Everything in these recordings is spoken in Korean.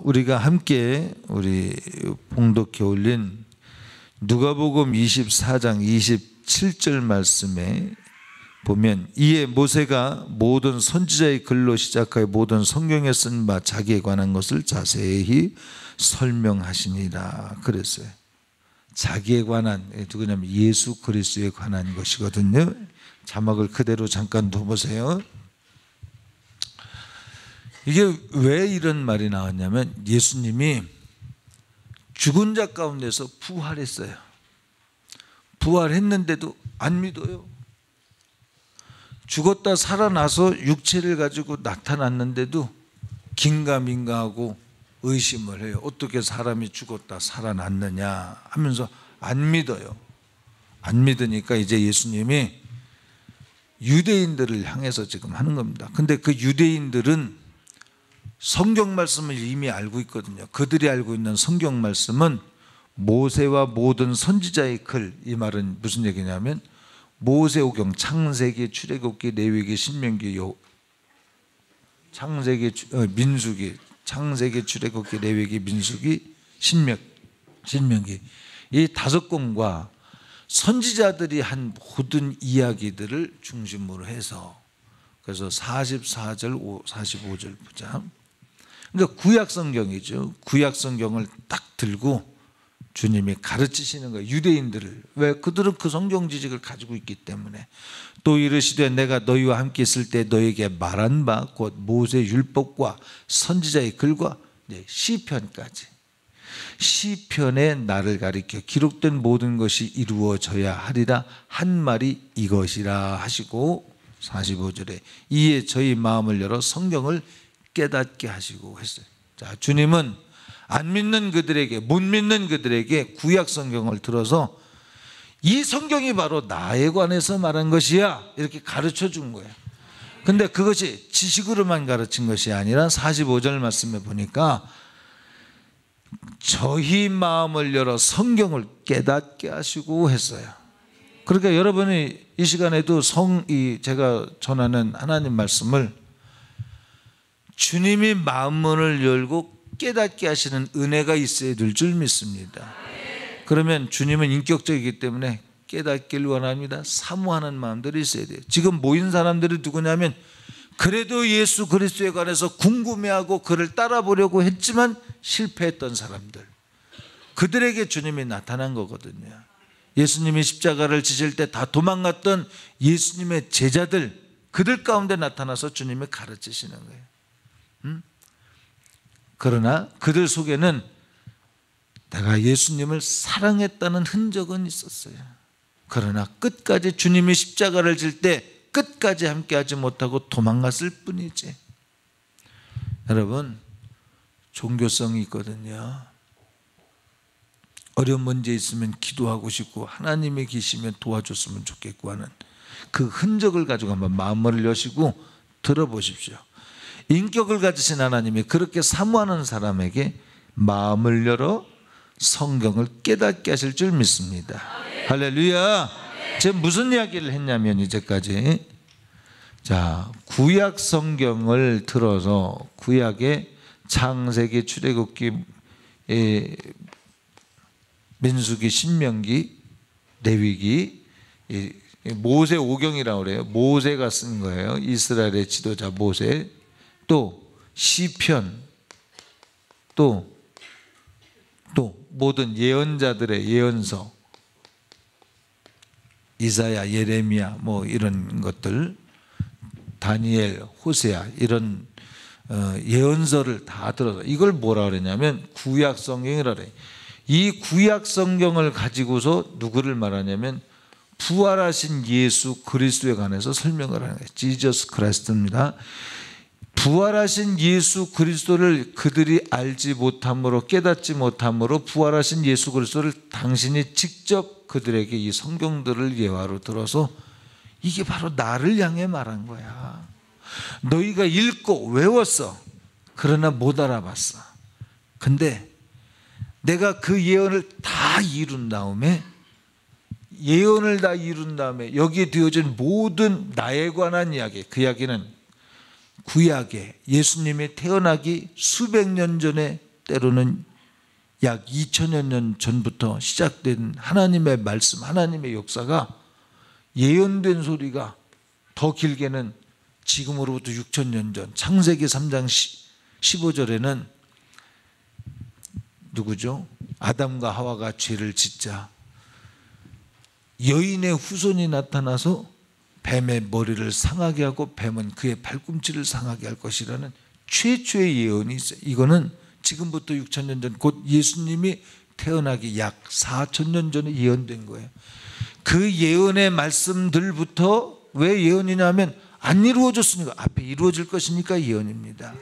우리가 함께 우리 봉독해 올린 누가복음 24장 27절 말씀에 보면 이에 모세가 모든 선지자의 글로 시작하여 모든 성경에 쓴 바 자기에 관한 것을 자세히 설명하시니라 그랬어요. 자기에 관한, 누구냐면 예수 그리스도에 관한 것이거든요. 자막을 그대로 잠깐 둬보세요. 이게 왜 이런 말이 나왔냐면 예수님이 죽은 자 가운데서 부활했어요. 부활했는데도 안 믿어요. 죽었다 살아나서 육체를 가지고 나타났는데도 긴가민가하고 의심을 해요. 어떻게 사람이 죽었다 살아났느냐 하면서 안 믿어요. 안 믿으니까 이제 예수님이 유대인들을 향해서 지금 하는 겁니다. 근데 그 유대인들은 성경 말씀을 이미 알고 있거든요. 그들이 알고 있는 성경 말씀은 모세와 모든 선지자의 글, 이 말은 무슨 얘기냐면 모세오경, 창세기, 출애굽기, 레위기, 신명기, 민수기, 창세기, 출애굽기, 레위기, 민수기, 신명기, 이 5권과 선지자들이 한 모든 이야기들을 중심으로 해서, 그래서 44절, 45절 보자. 그러니까 구약 성경이죠. 구약 성경을 딱 들고 주님이 가르치시는 거예요. 유대인들을. 왜? 그들은 그 성경 지식을 가지고 있기 때문에. 또 이르시되 내가 너희와 함께 있을 때 너에게 말한 바 곧 모세 율법과 선지자의 글과 시편까지, 시편에 나를 가리켜 기록된 모든 것이 이루어져야 하리라 한 말이 이것이라 하시고, 45절에 이에 저희 마음을 열어 성경을 깨닫게 하시고 했어요. 자, 주님은 안 믿는 그들에게, 못 믿는 그들에게 구약 성경을 들어서 이 성경이 바로 나에 관해서 말한 것이야 이렇게 가르쳐 준 거예요. 근데 그것이 지식으로만 가르친 것이 아니라 45절 말씀에 보니까 저희 마음을 열어 성경을 깨닫게 하시고 했어요. 그러니까 여러분이 이 시간에도 제가 전하는 하나님 말씀을 주님이 마음문을 열고 깨닫게 하시는 은혜가 있어야 될 줄 믿습니다. 그러면 주님은 인격적이기 때문에 깨닫기를 원합니다. 사모하는 마음들이 있어야 돼요. 지금 모인 사람들이 누구냐면 그래도 예수 그리스도에 관해서 궁금해하고 그를 따라보려고 했지만 실패했던 사람들, 그들에게 주님이 나타난 거거든요. 예수님이 십자가를 지실 때 다 도망갔던 예수님의 제자들, 그들 가운데 나타나서 주님이 가르치시는 거예요. 그러나 그들 속에는 내가 예수님을 사랑했다는 흔적은 있었어요. 그러나 끝까지 주님이 십자가를 질 때 끝까지 함께하지 못하고 도망갔을 뿐이지. 여러분, 종교성이 있거든요. 어려운 문제 있으면 기도하고 싶고 하나님이 계시면 도와줬으면 좋겠고 하는 그 흔적을 가지고 한번 마음을 여시고 들어보십시오. 인격을 가지신 하나님이 그렇게 사모하는 사람에게 마음을 열어 성경을 깨닫게 하실 줄 믿습니다. 할렐루야. 제가 무슨 이야기를 했냐면 이제까지, 자, 구약 성경을 들어서 구약의 창세기, 출애굽기, 민수기, 신명기, 레위기, 모세 오경이라고 그래요. 모세가 쓴 거예요. 이스라엘의 지도자 모세. 또 시편, 또 모든 예언자들의 예언서, 이사야, 예레미야, 뭐 이런 것들, 다니엘, 호세아, 이런 예언서를 다 들어서 이걸 뭐라 그러냐면 구약 성경이라 그래요. 이 구약 성경을 가지고서 누구를 말하냐면 부활하신 예수 그리스도에 관해서 설명을 하는 거예요. 지저스 크라이스트입니다. 부활하신 예수 그리스도를 그들이 알지 못함으로, 깨닫지 못함으로 부활하신 예수 그리스도를 당신이 직접 그들에게 이 성경들을 예화로 들어서 이게 바로 나를 향해 말한 거야. 너희가 읽고 외웠어. 그러나 못 알아봤어. 근데 내가 그 예언을 다 이룬 다음에, 여기에 되어진 모든 나에 관한 이야기, 그 이야기는 구약에 예수님이 태어나기 수백 년 전에 때로는 약 2000여 년 전부터 시작된 하나님의 말씀, 하나님의 역사가 예언된 소리가 더 길게는 지금으로부터 6000년 전 창세기 3장 15절에는 누구죠? 아담과 하와가 죄를 짓자 여인의 후손이 나타나서 뱀의 머리를 상하게 하고 뱀은 그의 발꿈치를 상하게 할 것이라는 최초의 예언이 있어요. 이거는 지금부터 6000년 전 곧 예수님이 태어나기 약 4000년 전에 예언된 거예요. 그 예언의 말씀들부터 왜 예언이냐면 안 이루어졌으니까, 앞에 이루어질 것이니까 예언입니다.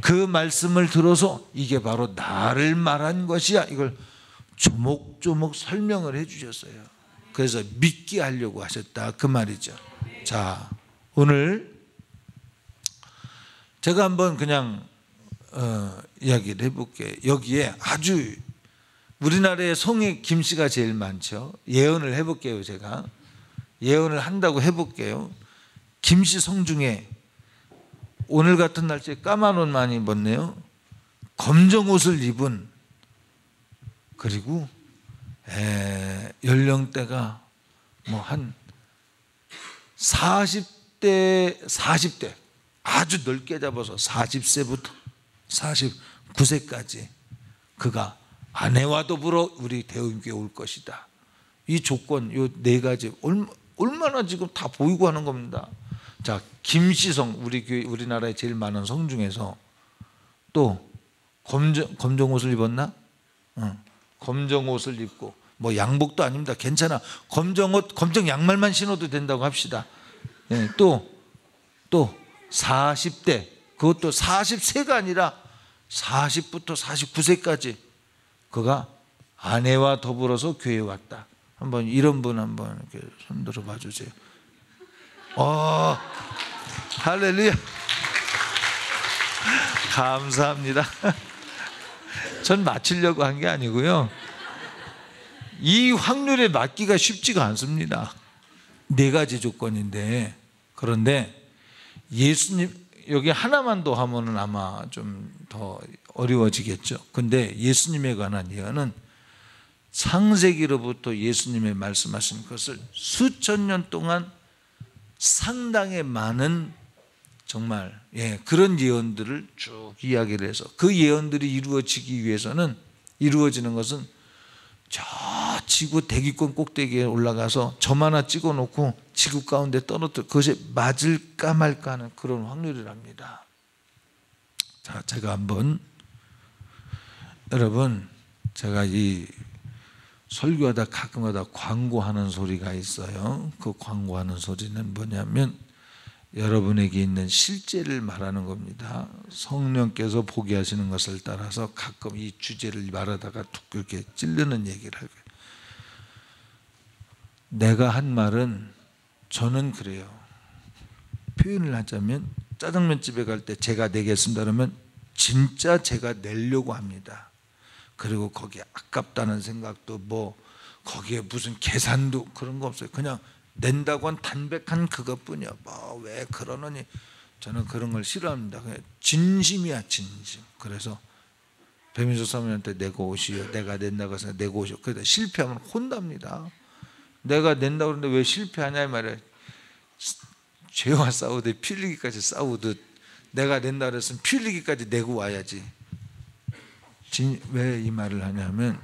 그 말씀을 들어서 이게 바로 나를 말한 것이야, 이걸 조목조목 설명을 해 주셨어요. 그래서 믿게 하려고 하셨다, 그 말이죠. 자, 오늘 제가 한번 그냥 이야기를 해볼게요. 여기에 아주 우리나라에 성의 김씨가 제일 많죠. 예언을 해볼게요. 제가 예언을 한다고 해볼게요. 김씨 성 중에 오늘 같은 날씨에 까만 옷 많이 입었네요. 검정 옷을 입은, 그리고 연령대가 뭐 한 40대 아주 넓게 잡아서 40세부터 49세까지 그가 아내와 더불어 우리 대우교회에 올 것이다. 이 조건, 이 네 가지 얼마나 지금 다 보이고 하는 겁니다. 자, 김씨성, 우리나라에 제일 많은 성 중에서 또 검정 옷을 입었나? 검정 옷을 입고, 뭐 양복도 아닙니다. 괜찮아. 검정 옷, 검정 양말만 신어도 된다고 합시다. 예, 또 40대, 그것도 40세가 아니라 40부터 49세까지 그가 아내와 더불어서 교회에 왔다. 한번 이런 분 한번 이렇게 손들어 봐 주세요. 할렐루야. 감사합니다. 전 맞추려고 한 게 아니고요. 이 확률에 맞기가 쉽지가 않습니다. 네 가지 조건인데, 그런데 예수님 여기 하나만 더 하면은 아마 좀 더 어려워지겠죠. 근데 예수님에 관한 예언은 창세기로부터 예수님의 말씀하신 것을 수천 년 동안 상당히 많은 정말 그런 예언들을 쭉 이야기를 해서 그 예언들이 이루어지기 위해서는, 이루어지는 것은 저 지구 대기권 꼭대기에 올라가서 점 하나 찍어놓고 지구 가운데 떨어뜨려 그것이 맞을까 말까 하는 그런 확률이랍니다. 자, 제가 한번, 여러분, 제가 이 설교하다 가끔가다 광고하는 소리가 있어요. 그 광고하는 소리는 뭐냐면 여러분에게 있는 실제를 말하는 겁니다. 성령께서 보게 하시는 것을 따라서 가끔 이 주제를 말하다가 툭 이렇게 찌르는 얘기를 할 거예요. 내가 한 말은, 저는 그래요. 표현을 하자면 짜장면집에 갈 때 제가 내겠습니다 그러면 진짜 제가 내려고 합니다. 그리고 거기에 아깝다는 생각도 뭐 거기에 무슨 계산도 그런 거 없어요. 그냥 낸다고 한 담백한 그것뿐이야. 뭐 왜 그러느니, 저는 그런 걸 싫어합니다. 그냥 진심이야, 진심. 그래서 배민수 사모님한테 내고 오시오, 내가 낸다고 해서 내고 오시오. 그러다 실패하면 혼납니다. 내가 낸다고 그러는데 왜 실패하냐 이 말이야. 죄와 싸우듯 피 흘리기까지 싸우듯 내가 낸다고 그랬으면 피 흘리기까지 내고 와야지. 왜 이 말을 하냐면,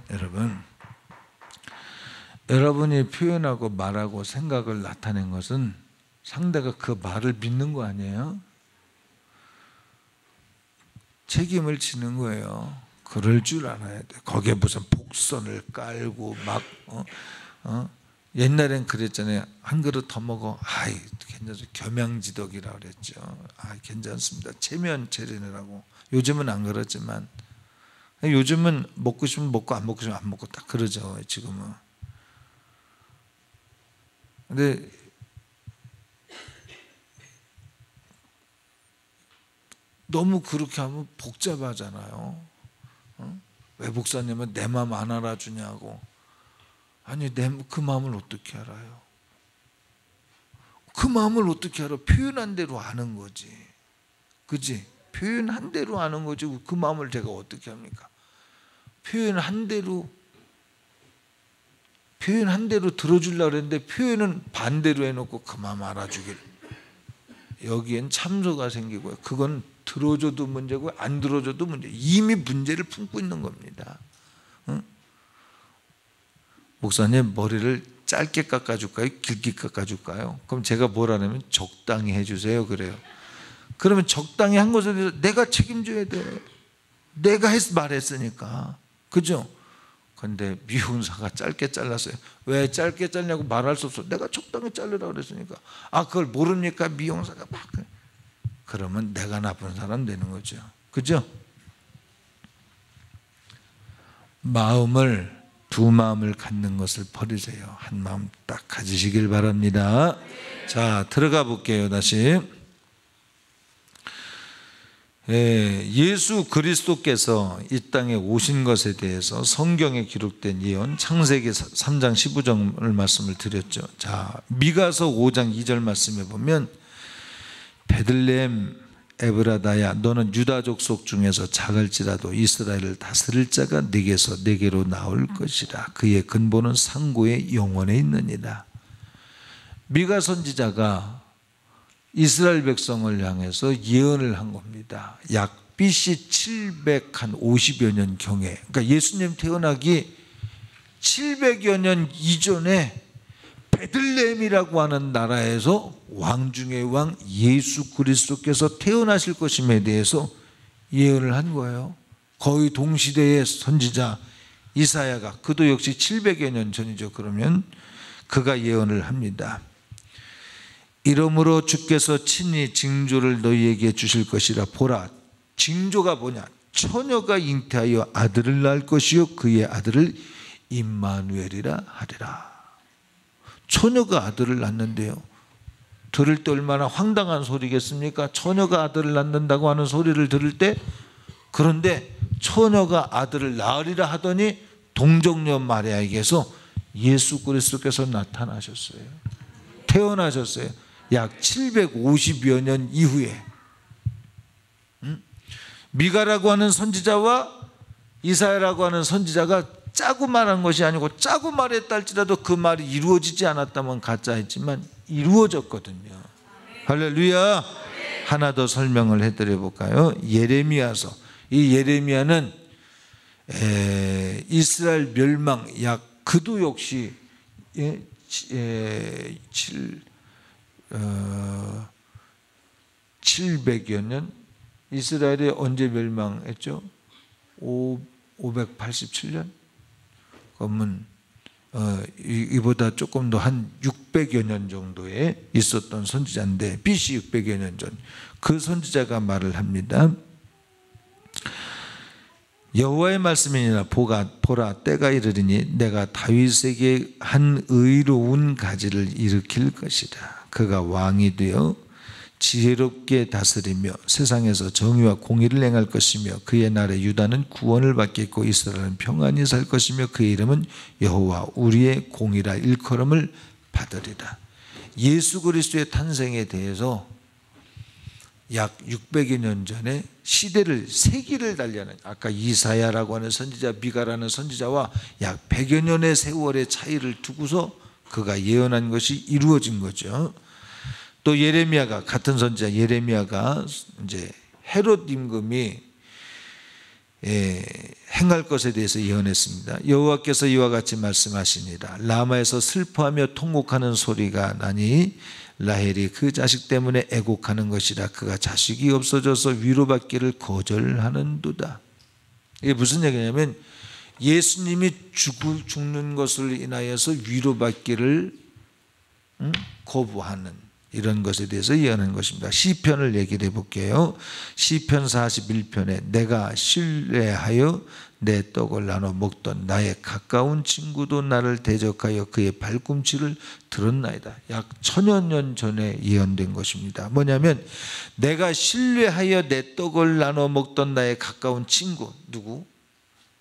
여러분이 표현하고 말하고 생각을 나타낸 것은 상대가 그 말을 믿는 거 아니에요? 책임을 지는 거예요. 그럴 줄 알아야 돼. 거기에 무슨 복선을 깔고 막 옛날엔 그랬잖아요. 한 그릇 더 먹어. 아이 괜찮죠. 겸양지덕이라고 그랬죠. 아 괜찮습니다. 체면 차리느라고. 요즘은 안 그렇지만, 요즘은 먹고 싶으면 먹고 안 먹고 싶으면 안 먹고 딱 그러죠. 지금은. 근데 너무 그렇게 하면 복잡하잖아요. 왜 목사님은 내 마음 안 알아주냐고. 아니 그 마음을 어떻게 알아요? 그 마음을 어떻게 알아? 표현한 대로 아는 거지. 그지? 표현한 대로 아는 거지 그 마음을 제가 어떻게 합니까? 표현한 대로 들어주려고 그랬는데 표현은 반대로 해놓고 그만 말아주길. 여기엔 참소가 생기고요. 그건 들어줘도 문제고 안 들어줘도 문제. 이미 문제를 품고 있는 겁니다. 응? 목사님 머리를 짧게 깎아줄까요? 길게 깎아줄까요? 그럼 제가 뭐라냐면 적당히 해주세요 그래요. 그러면 적당히 한 것에 대해서 내가 책임져야 돼. 내가 말했으니까. 그죠? 근데 미용사가 짧게 잘랐어요. 왜 짧게 잘냐고 말할 수 없어. 내가 적당히 자르라고 그랬으니까. 아, 그걸 모릅니까? 미용사가 막. 그러면 내가 나쁜 사람 되는 거죠. 그죠? 마음을, 두 마음을 갖는 것을 버리세요. 한 마음 딱 가지시길 바랍니다. 자, 들어가 볼게요. 다시. 예수 그리스도께서 이 땅에 오신 것에 대해서 성경에 기록된 예언 창세기 3장 15절 말씀을 드렸죠. 자, 미가서 5장 2절 말씀에 보면 베들레헴 에브라다야 너는 유다 족속 중에서 작을지라도 이스라엘을 다스릴 자가 내게로 나올 것이라. 그의 근본은 상고의 영원에 있느니라. 미가 선지자가 이스라엘 백성을 향해서 예언을 한 겁니다. 약 BC 750여 년 경에, 그러니까 예수님 태어나기 700여 년 이전에 베들레헴이라고 하는 나라에서 왕 중의 왕 예수 그리스도께서 태어나실 것임에 대해서 예언을 한 거예요. 거의 동시대의 선지자 이사야가, 그도 역시 700여 년 전이죠. 그러면 그가 예언을 합니다. 이러므로 주께서 친히 징조를 너희에게 주실 것이라. 보라, 징조가 뭐냐? 처녀가 잉태하여 아들을 낳을 것이요 그의 아들을 임마누엘이라 하리라. 처녀가 아들을 낳는데요, 들을 때 얼마나 황당한 소리겠습니까? 처녀가 아들을 낳는다고 하는 소리를 들을 때. 그런데 처녀가 아들을 낳으리라 하더니 동정녀 마리아에게서 예수 그리스도께서 나타나셨어요. 태어나셨어요. 약 750여 년 이후에. 미가라고 하는 선지자와 이사야라고 하는 선지자가 짜고 말한 것이 아니고, 짜고 말했다 할지라도 그 말이 이루어지지 않았다면 가짜였지만 이루어졌거든요. 할렐루야. 하나 더 설명을 해드려 볼까요? 예레미야서. 이 예레미야는 이스라엘 멸망, 약 그도 역시 700여 년. 이스라엘이 언제 멸망했죠? 587년? 그러면 이보다 조금 더 한 600여 년 정도에 있었던 선지자인데, BC 600여 년 전 그 선지자가 말을 합니다. 여호와의 말씀이니라. 보라, 때가 이르리니 내가 다윗에게 한 의로운 가지를 일으킬 것이라. 그가 왕이 되어 지혜롭게 다스리며 세상에서 정의와 공의를 행할 것이며 그의 날에 유다는 구원을 받겠고 이스라엘은 평안히 살 것이며 그의 이름은 여호와 우리의 공의라 일컬음을 받으리라. 예수 그리스도의 탄생에 대해서 약 600여 년 전에 시대를, 세기를 달리하는, 아까 이사야라고 하는 선지자, 미가라는 선지자와 약 100여 년의 세월의 차이를 두고서 그가 예언한 것이 이루어진 거죠. 또 예레미야가, 같은 선지자 예레미야가 이제 헤롯 임금이 행할 것에 대해서 예언했습니다. 여호와께서 이와 같이 말씀하시니라. 라마에서 슬퍼하며 통곡하는 소리가 나니 라헬이 그 자식 때문에 애곡하는 것이라. 그가 자식이 없어져서 위로받기를 거절하는도다. 이게 무슨 얘기냐면 예수님이 죽는 것을 인하여서 위로받기를 거부하는 이런 것에 대해서 예언한 것입니다. 시편을 얘기를 해볼게요. 시편 41편에 내가 신뢰하여 내 떡을 나눠 먹던 나의 가까운 친구도 나를 대적하여 그의 발꿈치를 들었나이다. 약 1000여 년 전에 예언된 것입니다. 뭐냐면 내가 신뢰하여 내 떡을 나눠 먹던 나의 가까운 친구,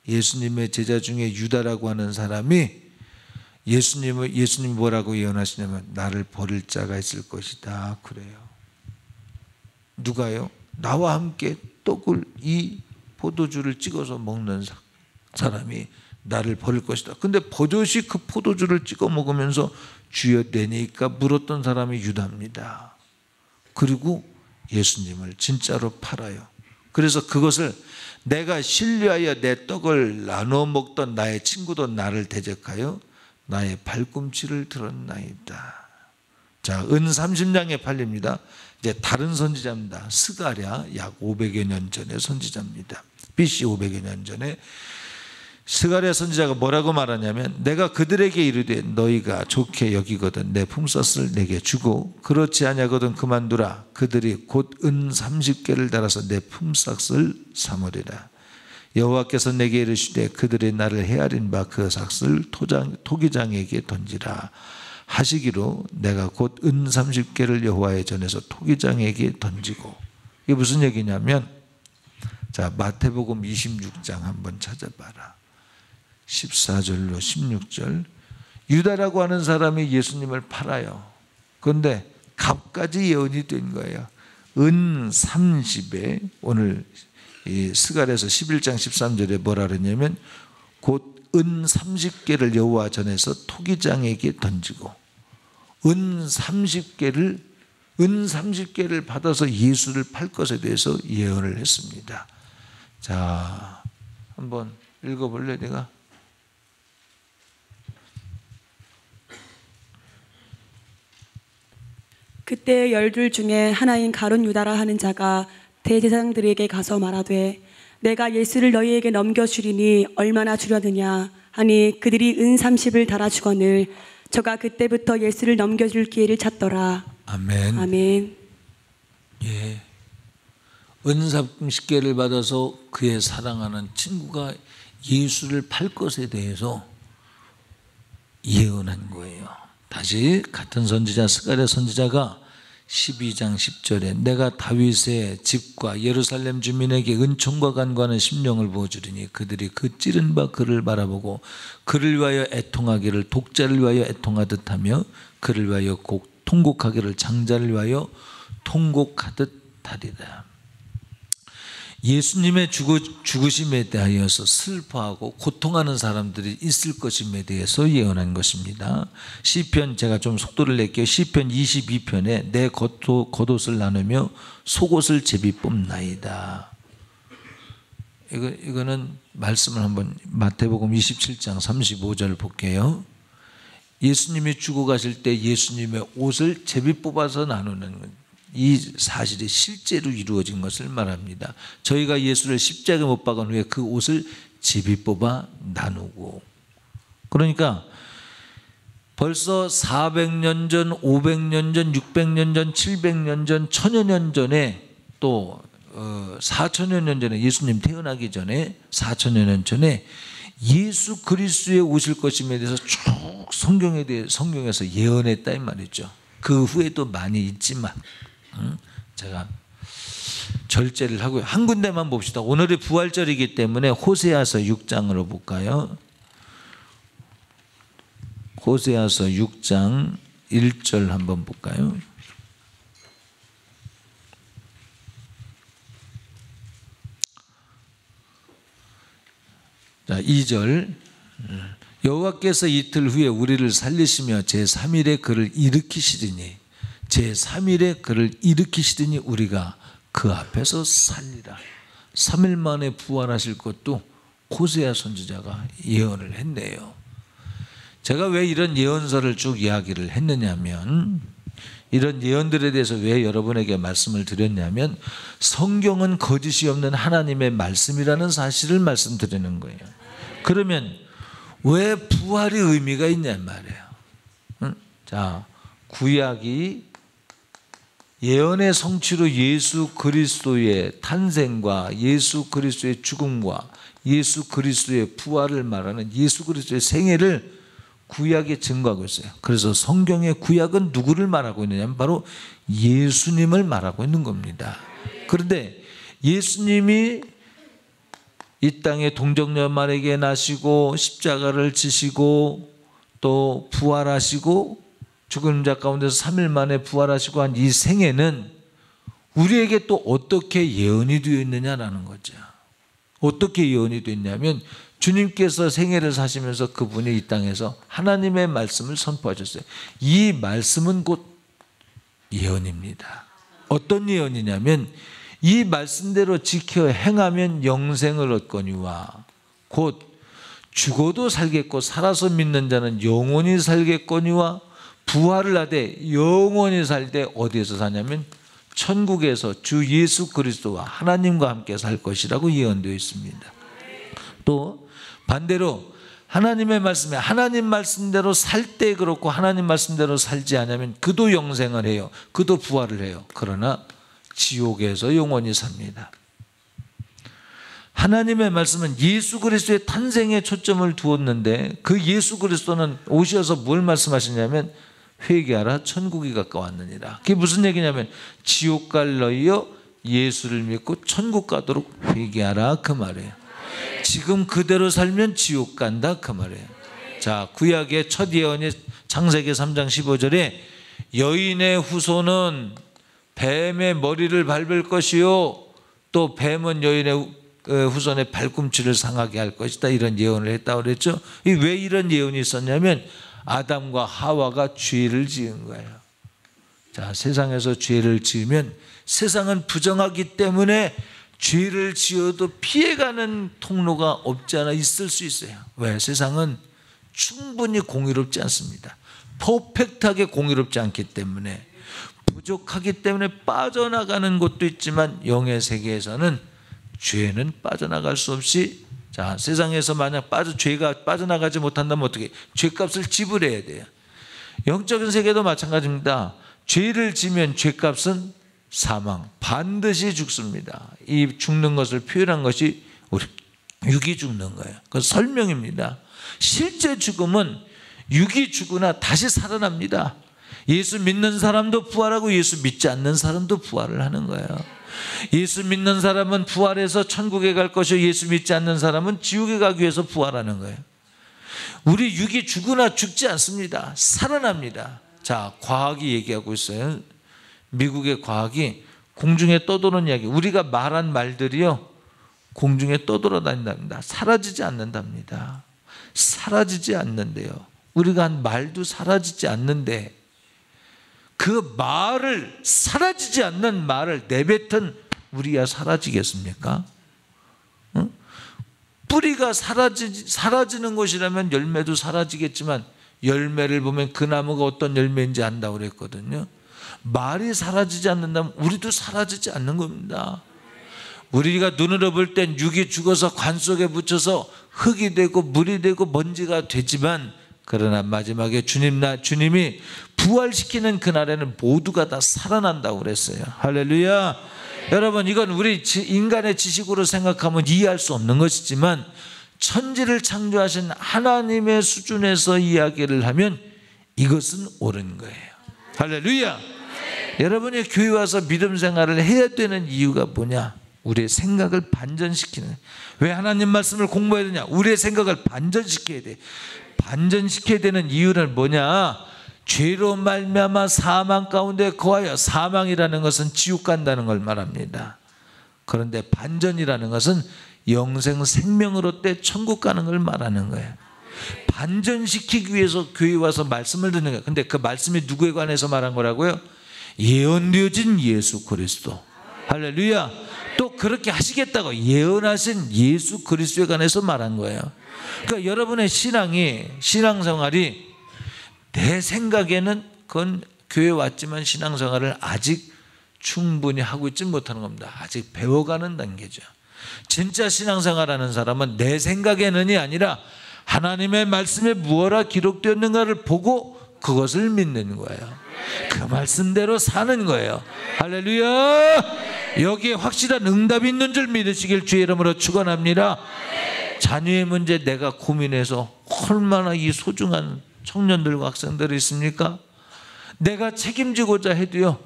예수님의 제자 중에 유다라고 하는 사람이 예수님이 뭐라고 예언하시냐면 나를 버릴 자가 있을 것이다 그래요. 누가요? 나와 함께 떡을, 이 포도주를 찍어서 먹는 사. 사람이 나를 버릴 것이다. 근데 버젓이 그 포도주를 찍어 먹으면서 주여 내니까 물었던 사람이 유다입니다. 그리고 예수님을 진짜로 팔아요. 그래서 그것을 내가 신뢰하여 내 떡을 나눠 먹던 나의 친구도 나를 대적하여 나의 발꿈치를 들었나이다. 자, 은 30냥에 팔립니다. 이제 다른 선지자입니다. 스가랴 약 500여 년 전의 선지자입니다. BC 500여 년 전에 스가랴 선지자가 뭐라고 말하냐면 내가 그들에게 이르되 너희가 좋게 여기거든 내 품삯을 내게 주고 그렇지 아니하거든 그만두라. 그들이 곧 은 30개를 달아서 내 품삯을 삼으리라. 여호와께서 내게 이르시되 그들이 나를 헤아린 바 그 삭을 토기장에게 던지라 하시기로 내가 곧 은 30개를 여호와의 전에서 토기장에게 던지고. 이게 무슨 얘기냐면 자, 마태복음 26장 한번 찾아봐라. 14절로 16절. 유다라고 하는 사람이 예수님을 팔아요. 그런데 값까지 예언이 된 거예요. 은 30에 오늘 이 스가랴서 11장 13절에 뭐라 그러냐면 곧 은 30개를 여호와 전에서 토기장에게 던지고 은 30개를 받아서 예수를 팔 것에 대해서 예언을 했습니다. 자, 한번 읽어볼래 내가? 그때 12 중에 하나인 가룟 유다라 하는 자가 대제사장들에게 가서 말하되 내가 예수를 너희에게 넘겨주리니 얼마나 주려느냐 하니 그들이 은 30을 달아주거늘 저가 그때부터 예수를 넘겨줄 기회를 찾더라. 아멘. 아멘. 예, 은 30개를 받아서 그의 사랑하는 친구가 예수를 팔 것에 대해서 예언한 거예요. 다시 같은 선지자 스가랴 선지자가 12장 10절에 내가 다윗의 집과 예루살렘 주민에게 은총과 간과하는 심령을 부어주리니 그들이 그 찌른 바 그를 바라보고 그를 위하여 애통하기를 독자를 위하여 애통하듯 하며 그를 위하여 통곡하기를 장자를 위하여 통곡하듯 하리라. 예수님의 죽으심에 대하여서 슬퍼하고 고통하는 사람들이 있을 것임에 대해서 예언한 것입니다. 시편, 제가 좀 속도를 낼게요. 시편 22편에 내 겉옷을 나누며 속옷을 제비 뽑나이다. 이거는 말씀을 한번 마태복음 27장 35절 볼게요. 예수님이 죽어가실 때 예수님의 옷을 제비 뽑아서 나누는 것. 이 사실이 실제로 이루어진 것을 말합니다. 저희가 예수를 십자가에 못 박은 후에 그 옷을 제비 뽑아 나누고, 그러니까 벌써 400년 전, 500년 전, 600년 전, 700년 전, 1000여 년 전에 또 4000여 년 전에 예수님 태어나기 전에 4000여 년 전에 예수 그리스도에 오실 것임에 대해서 쭉 성경에서 예언했다 이 말이죠. 그 후에도 많이 있지만 제가 절제를 하고요. 한 군데만 봅시다. 오늘이 부활절이기 때문에 호세아서 6장으로 볼까요? 호세아서 6장 1절 한번 볼까요? 자, 2절. 여호와께서 이틀 후에 우리를 살리시며 제3일에 그를 일으키시리니 제3일에 그를 일으키시더니 우리가 그 앞에서 살리라. 3일 만에 부활하실 것도 호세아 선지자가 예언을 했네요. 제가 왜 이런 예언서를 쭉 이야기를 했느냐면, 이런 예언들에 대해서 왜 여러분에게 말씀을 드렸냐면 성경은 거짓이 없는 하나님의 말씀이라는 사실을 말씀드리는 거예요. 그러면 왜 부활이 의미가 있냐 말이에요. 자, 구약이 예언의 성취로 예수 그리스도의 탄생과 예수 그리스도의 죽음과 예수 그리스도의 부활을 말하는 예수 그리스도의 생애를 구약에 증거하고 있어요. 그래서 성경의 구약은 누구를 말하고 있느냐면 바로 예수님을 말하고 있는 겁니다. 그런데 예수님이 이 땅에 동정녀마리아에게 나시고 십자가를 지시고 또 부활하시고 죽은 자 가운데서 3일 만에 부활하시고 한 이 생애는 우리에게 또 어떻게 예언이 되어 있느냐라는 거죠. 어떻게 예언이 되어 있냐면 주님께서 생애를 사시면서 그분이 이 땅에서 하나님의 말씀을 선포하셨어요. 이 말씀은 곧 예언입니다. 어떤 예언이냐면 이 말씀대로 지켜 행하면 영생을 얻거니와 곧 죽어도 살겠고 살아서 믿는 자는 영원히 살겠거니와 부활을 하되 영원히 살되 어디에서 사냐면 천국에서 주 예수 그리스도와 하나님과 함께 살 것이라고 예언되어 있습니다. 또 반대로 하나님의 말씀에 하나님 말씀대로 살 때 그렇고 하나님 말씀대로 살지 않으면 그도 영생을 해요. 그도 부활을 해요. 그러나 지옥에서 영원히 삽니다. 하나님의 말씀은 예수 그리스도의 탄생에 초점을 두었는데 그 예수 그리스도는 오셔서 뭘 말씀하시냐면 회개하라 천국이 가까웠느니라. 그게 무슨 얘기냐면 지옥 갈 너희여 예수를 믿고 천국 가도록 회개하라 그 말이에요. 지금 그대로 살면 지옥 간다 그 말이에요. 자, 구약의 첫 예언이 창세기 3장 15절에 여인의 후손은 뱀의 머리를 밟을 것이요 또 뱀은 여인의 후손의 발꿈치를 상하게 할 것이다 이런 예언을 했다고 그랬죠. 왜 이런 예언이 있었냐면 아담과 하와가 죄를 지은 거예요. 자, 세상에서 죄를 지으면 세상은 부정하기 때문에 죄를 지어도 피해가는 통로가 없지 않아 있을 수 있어요. 왜? 세상은 충분히 공의롭지 않습니다. 퍼펙트하게 공의롭지 않기 때문에 부족하기 때문에 빠져나가는 곳도 있지만 영의 세계에서는 죄는 빠져나갈 수 없이 자, 세상에서 만약 죄가 빠져나가지 못한다면 어떻게? 죄값을 지불해야 돼요. 영적인 세계도 마찬가지입니다. 죄를 지면 죄값은 사망, 반드시 죽습니다. 이 죽는 것을 표현한 것이 우리 육이 죽는 거예요. 그건 설명입니다. 실제 죽음은 육이 죽으나 다시 살아납니다. 예수 믿는 사람도 부활하고 예수 믿지 않는 사람도 부활을 하는 거예요. 예수 믿는 사람은 부활해서 천국에 갈 것이고 예수 믿지 않는 사람은 지옥에 가기 위해서 부활하는 거예요. 우리 육이 죽으나 죽지 않습니다. 살아납니다. 자, 과학이 얘기하고 있어요. 미국의 과학이 공중에 떠도는 이야기, 우리가 말한 말들이요 공중에 떠돌아다닌답니다. 사라지지 않는답니다. 사라지지 않는데요. 우리가 한 말도 사라지지 않는데 그 말을, 사라지지 않는 말을 내뱉은 우리야 사라지겠습니까? 응? 뿌리가 사라지는 것이라면 열매도 사라지겠지만 열매를 보면 그 나무가 어떤 열매인지 안다고 그랬거든요. 말이 사라지지 않는다면 우리도 사라지지 않는 겁니다. 우리가 눈으로 볼 땐 육이 죽어서 관 속에 묻혀서 흙이 되고 물이 되고 먼지가 되지만 그러나 마지막에 주님이 부활시키는 그날에는 모두가 다 살아난다고 그랬어요. 할렐루야. 여러분, 이건 우리 인간의 지식으로 생각하면 이해할 수 없는 것이지만 천지를 창조하신 하나님의 수준에서 이야기를 하면 이것은 옳은 거예요. 할렐루야. 여러분이 교회 와서 믿음 생활을 해야 되는 이유가 뭐냐? 우리의 생각을 반전시키는. 왜 하나님 말씀을 공부해야 되냐? 우리의 생각을 반전시켜야 돼. 반전시켜야 되는 이유는 뭐냐? 죄로 말미암아 사망 가운데 거하여, 사망이라는 것은 지옥 간다는 걸 말합니다. 그런데 반전이라는 것은 영생 생명을 얻되 천국 가는 걸 말하는 거예요. 반전시키기 위해서 교회 와서 말씀을 듣는 거예요. 근데 그 말씀이 누구에 관해서 말한 거라고요? 예언되어진 예수 그리스도. 할렐루야. 또 그렇게 하시겠다고 예언하신 예수 그리스도에 관해서 말한 거예요. 그러니까 여러분의 신앙생활이 내 생각에는 그건 교회 왔지만 신앙생활을 아직 충분히 하고 있지 못하는 겁니다. 아직 배워가는 단계죠. 진짜 신앙생활하는 사람은 내 생각에는이 아니라 하나님의 말씀에 무엇라 기록되었는가를 보고 그것을 믿는 거예요. 그 말씀대로 사는 거예요. 할렐루야. 여기에 확실한 응답이 있는 줄 믿으시길 주의 이름으로 축원합니다. 자녀의 문제 내가 고민해서 얼마나 이 소중한 청년들과 학생들이 있습니까? 내가 책임지고자 해도요,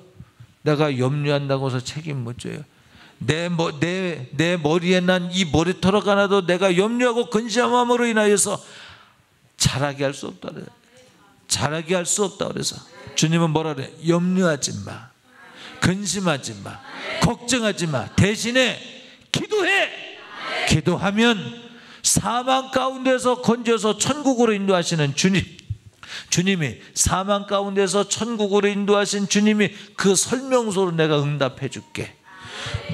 내가 염려한다고 해서 책임 못 져요. 내 머리에 난 이 머리털 하나도 내가 염려하고 근심함으로 인하여서 자라게 할 수 없다 그래요. 자라게 할 수 없다 그래서 주님은 뭐라 그래요? 염려하지 마, 근심하지 마, 걱정하지 마. 대신에 기도해. 기도하면 사망 가운데서 건져서 천국으로 인도하시는 주님이 사망 가운데서 천국으로 인도하신 주님이 그 설명서로 내가 응답해 줄게.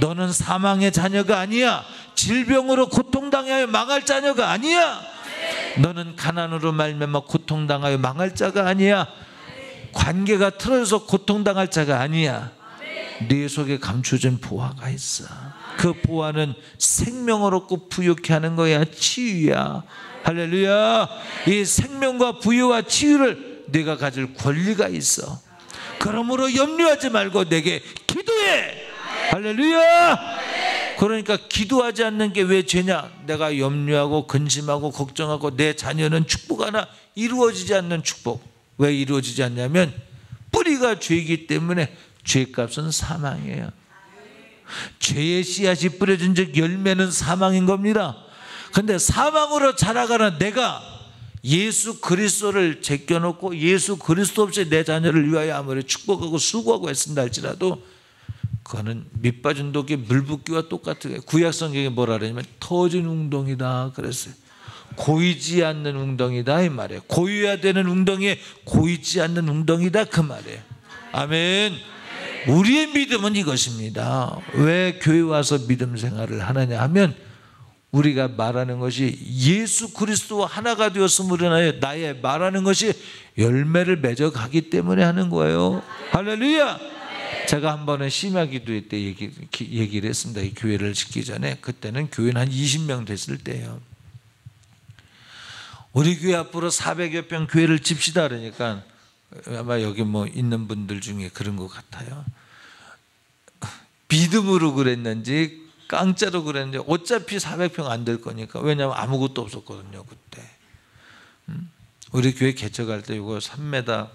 너는 사망의 자녀가 아니야. 질병으로 고통당하여 망할 자녀가 아니야. 너는 가난으로 말미암아 고통당하여 망할 자가 아니야. 관계가 틀어져서 고통당할 자가 아니야. 네 속에 감춰진 보화가 있어. 그 보화는 생명을 얻고 부유케 하는 거야. 치유야. 할렐루야. 이 생명과 부유와 치유를 네가 가질 권리가 있어. 그러므로 염려하지 말고 내게 기도해. 할렐루야. 그러니까 기도하지 않는 게 왜 죄냐? 내가 염려하고 근심하고 걱정하고 내 자녀는 축복 하나 이루어지지 않는 축복. 왜 이루어지지 않냐면 뿌리가 죄이기 때문에 죄값은 사망이에요. 죄의 씨앗이 뿌려진 즉 열매는 사망인 겁니다. 근데 사망으로 자라가는 내가 예수 그리스도를 제껴놓고 예수 그리스도 없이 내 자녀를 위하여 아무리 축복하고 수고하고 애쓴다 할지라도 그거는 밑빠진 독에 물 붓기와 똑같은 거예요. 구약 성경에 뭐라 그러냐면 터진 웅덩이다 그랬어요. 고이지 않는 웅덩이다 이 말이에요. 고여야 되는 웅덩이에 고이지 않는 웅덩이다 그 말이에요. 아멘. 우리의 믿음은 이것입니다. 왜 교회 와서 믿음 생활을 하느냐 하면 우리가 말하는 것이 예수 그리스도와 하나가 되었음으로 인하여 나의 말하는 것이 열매를 맺어가기 때문에 하는 거예요. 할렐루야. 제가 한 번은 심야 기도회 때 얘기를 했습니다. 이 교회를 짓기 전에. 그때는 교회는 한 20명 됐을 때예요. 우리 교회 앞으로 400여 평 교회를 집시다 그러니까 아마 여기 뭐 있는 분들 중에 그런 것 같아요. 믿음으로 그랬는지 깡짜로 그랬는지 어차피 400평 안 될 거니까. 왜냐하면 아무것도 없었거든요 그때. 우리 교회 개척할 때 이거 3m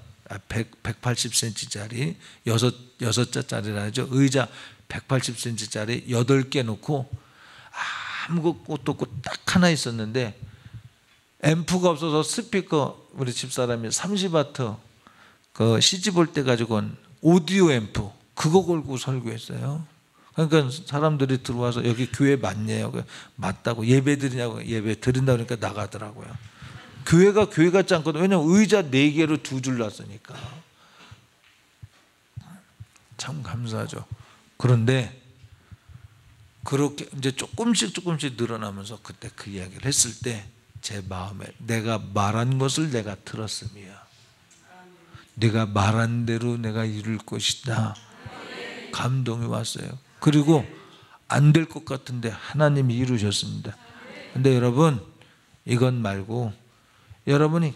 180cm짜리 6자짜리라 하죠. 의자 180cm짜리 8개 놓고 아무것도 없고 딱 하나 있었는데 앰프가 없어서 스피커 우리 집사람이 30와트 그 시집 올 때 가지고 온 오디오 앰프 그거 걸고 설교했어요. 그러니까 사람들이 들어와서 여기 교회 맞냐요? 맞다고. 예배 드리냐고. 예배 드린다 그러니까 나가더라고요. 교회가 교회 같지 않거든. 왜냐면 의자 4개로 2줄 놨으니까. 참 감사하죠. 그런데 그렇게 이제 조금씩 늘어나면서 그때 그 이야기를 했을 때 제 마음에 내가 말한 것을 내가 들었음이야. 내가 말한 대로 내가 이룰 것이다. 감동이 왔어요. 그리고 안 될 것 같은데 하나님이 이루셨습니다. 근데 여러분 이건 말고 여러분이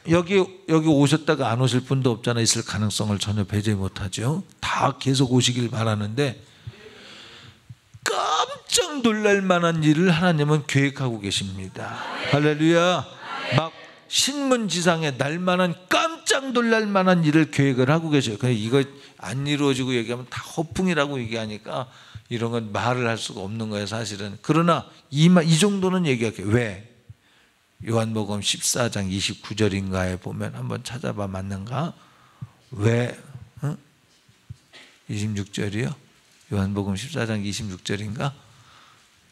여기 오셨다가 안 오실 분도 없잖아. 있을 가능성을 전혀 배제 못하죠. 다 계속 오시길 바라는데 깜짝 놀랄 만한 일을 하나님은 계획하고 계십니다. 할렐루야. 막 신문지상에 날만한 깜짝 놀랄 만한 일을 계획을 하고 계셔요. 이거 안 이루어지고 얘기하면 다 허풍이라고 얘기하니까 이런 건 말을 할 수가 없는 거예요 사실은. 그러나 이 정도는 얘기할게요. 왜? 요한복음 14장 29절인가에 보면 한번 찾아봐. 맞는가? 왜? 26절이요? 요한복음 14장 26절인가?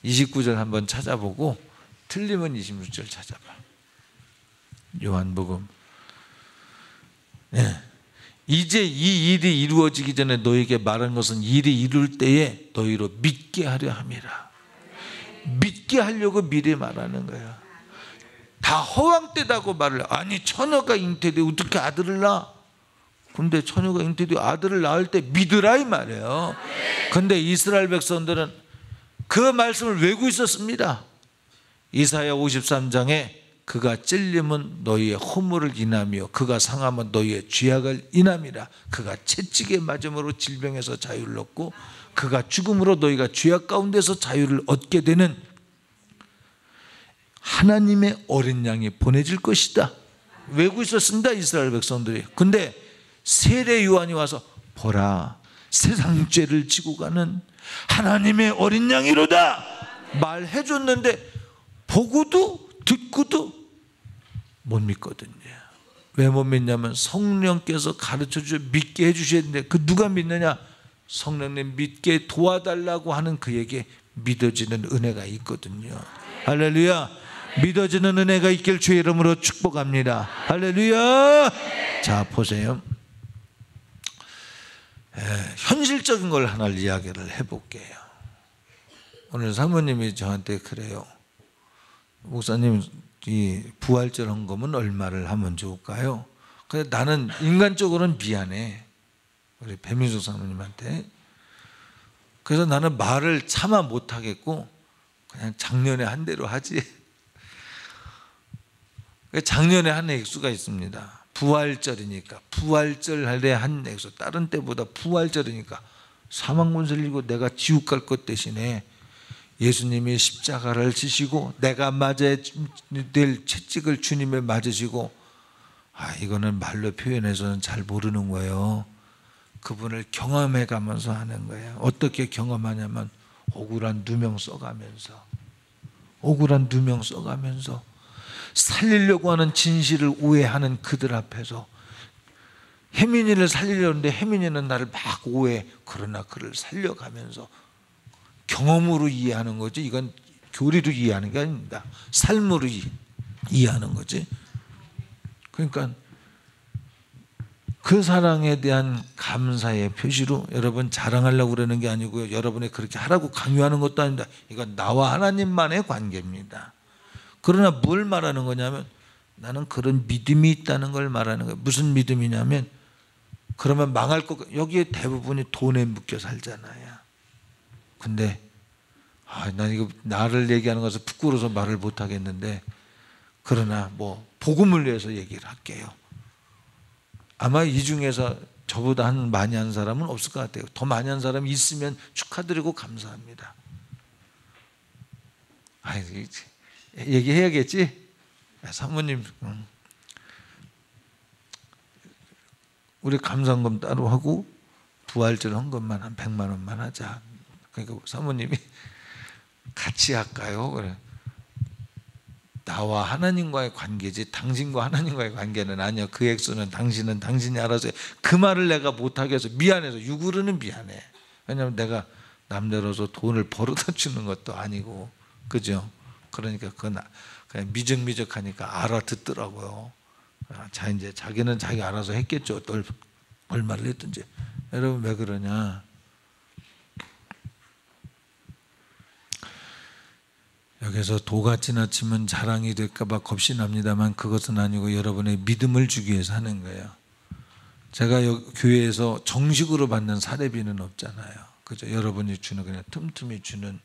29절 한번 찾아보고 틀리면 26절 찾아봐. 요한복음. 네. 이제 이 일이 이루어지기 전에 너에게 말한 것은 일이 이룰 때에 너희로 믿게 하려 함이라. 믿게 하려고 미리 말하는 거야. 다 허황되다고 말을. 아니 처녀가 잉태돼 어떻게 아들을 낳아? 근데 처녀가 잉태돼 아들을 낳을 때 믿으라 이 말이에요. 근데 이스라엘 백성들은 그 말씀을 외우고 있었습니다. 이사야 53장에 그가 찔림은 너희의 허물을 인하며 그가 상함은 너희의 죄악을 인함이라. 그가 채찍에 맞음으로 질병에서 자유를 얻고 그가 죽음으로 너희가 죄악 가운데서 자유를 얻게 되는 하나님의 어린 양이 보내질 것이다. 외우고 있었습니다 이스라엘 백성들이. 근데 세례 요한이 와서 보라 세상 죄를 지고 가는 하나님의 어린 양이로다 말해줬는데 보고도 듣고도 못 믿거든요. 왜 못 믿냐면 성령께서 가르쳐주셔 믿게 해주셔야 되는데 그 누가 믿느냐? 성령님 믿게 도와달라고 하는 그에게 믿어지는 은혜가 있거든요. 할렐루야. 믿어지는 은혜가 있길 주의 이름으로 축복합니다. 할렐루야. 자, 보세요. 현실적인 걸 하나 이야기를 해볼게요. 오늘 사모님이 저한테 그래요. 목사님, 이 부활절 헌금은 얼마를 하면 좋을까요? 근데 나는 인간적으로는 미안해, 우리 배민수 사모님한테. 그래서 나는 말을 차마 못하겠고 그냥 작년에 한 대로 하지. 작년에 한 액수가 있습니다. 부활절이니까 부활절 할 때 한 액수, 다른 때보다 부활절이니까 사망문서 읽고 내가 지옥 갈 것 대신에 예수님이 십자가를 지시고 내가 맞아야 될 채찍을 주님을 맞으시고, 이거는 말로 표현해서는 잘 모르는 거예요. 그분을 경험해 가면서 하는 거예요. 어떻게 경험하냐면 억울한 누명 써가면서, 억울한 누명 써가면서 살리려고 하는 진실을 오해하는 그들 앞에서, 혜민이를 살리려는데 혜민이는 나를 막 오해, 그러나 그를 살려가면서 경험으로 이해하는 거지. 이건 교리로 이해하는 게 아닙니다. 삶으로 이해하는 거지. 그러니까 그 사랑에 대한 감사의 표시로 여러분 자랑하려고 그러는 게 아니고요, 여러분이 그렇게 하라고 강요하는 것도 아닙니다. 이건 나와 하나님만의 관계입니다. 그러나 뭘 말하는 거냐면 나는 그런 믿음이 있다는 걸 말하는 거예요. 무슨 믿음이냐면, 그러면 망할 것, 여기에 대부분이 돈에 묶여 살잖아요. 근데 난 이거 나를 얘기하는 것을 부끄러워서 말을 못 하겠는데, 그러나 뭐 복음을 위해서 얘기를 할게요. 아마 이 중에서 저보다 많이 한 사람은 없을 것 같아요. 더 많이 한 사람이 있으면 축하드리고 감사합니다. 얘기해야겠지? 사모님, 우리 감사헌금 따로 하고 부활절 헌금만 한 100만 원만 하자. 그러니까 사모님이 같이 할까요? 그래. 나와 하나님과의 관계지 당신과 하나님과의 관계는 아니야. 그 액수는 당신은 당신이 알아서 해. 그 말을 내가 못하게 해서 미안해서, 유구르는 미안해. 왜냐하면 내가 남대로서 돈을 벌어다 주는 것도 아니고, 그죠? 그러니까 그건 그냥 미적미적하니까 알아듣더라고요. 자, 이제 자기는 자기 알아서 했겠죠. 또 얼마를 했든지. 여러분, 왜 그러냐? 여기서 도가 지나치면 자랑이 될까봐 겁이 납니다만 그것은 아니고 여러분의 믿음을 주기 위해서 하는 거예요. 제가 교회에서 정식으로 받는 사례비는 없잖아요. 그죠? 여러분이 주는, 그냥 틈틈이 주는,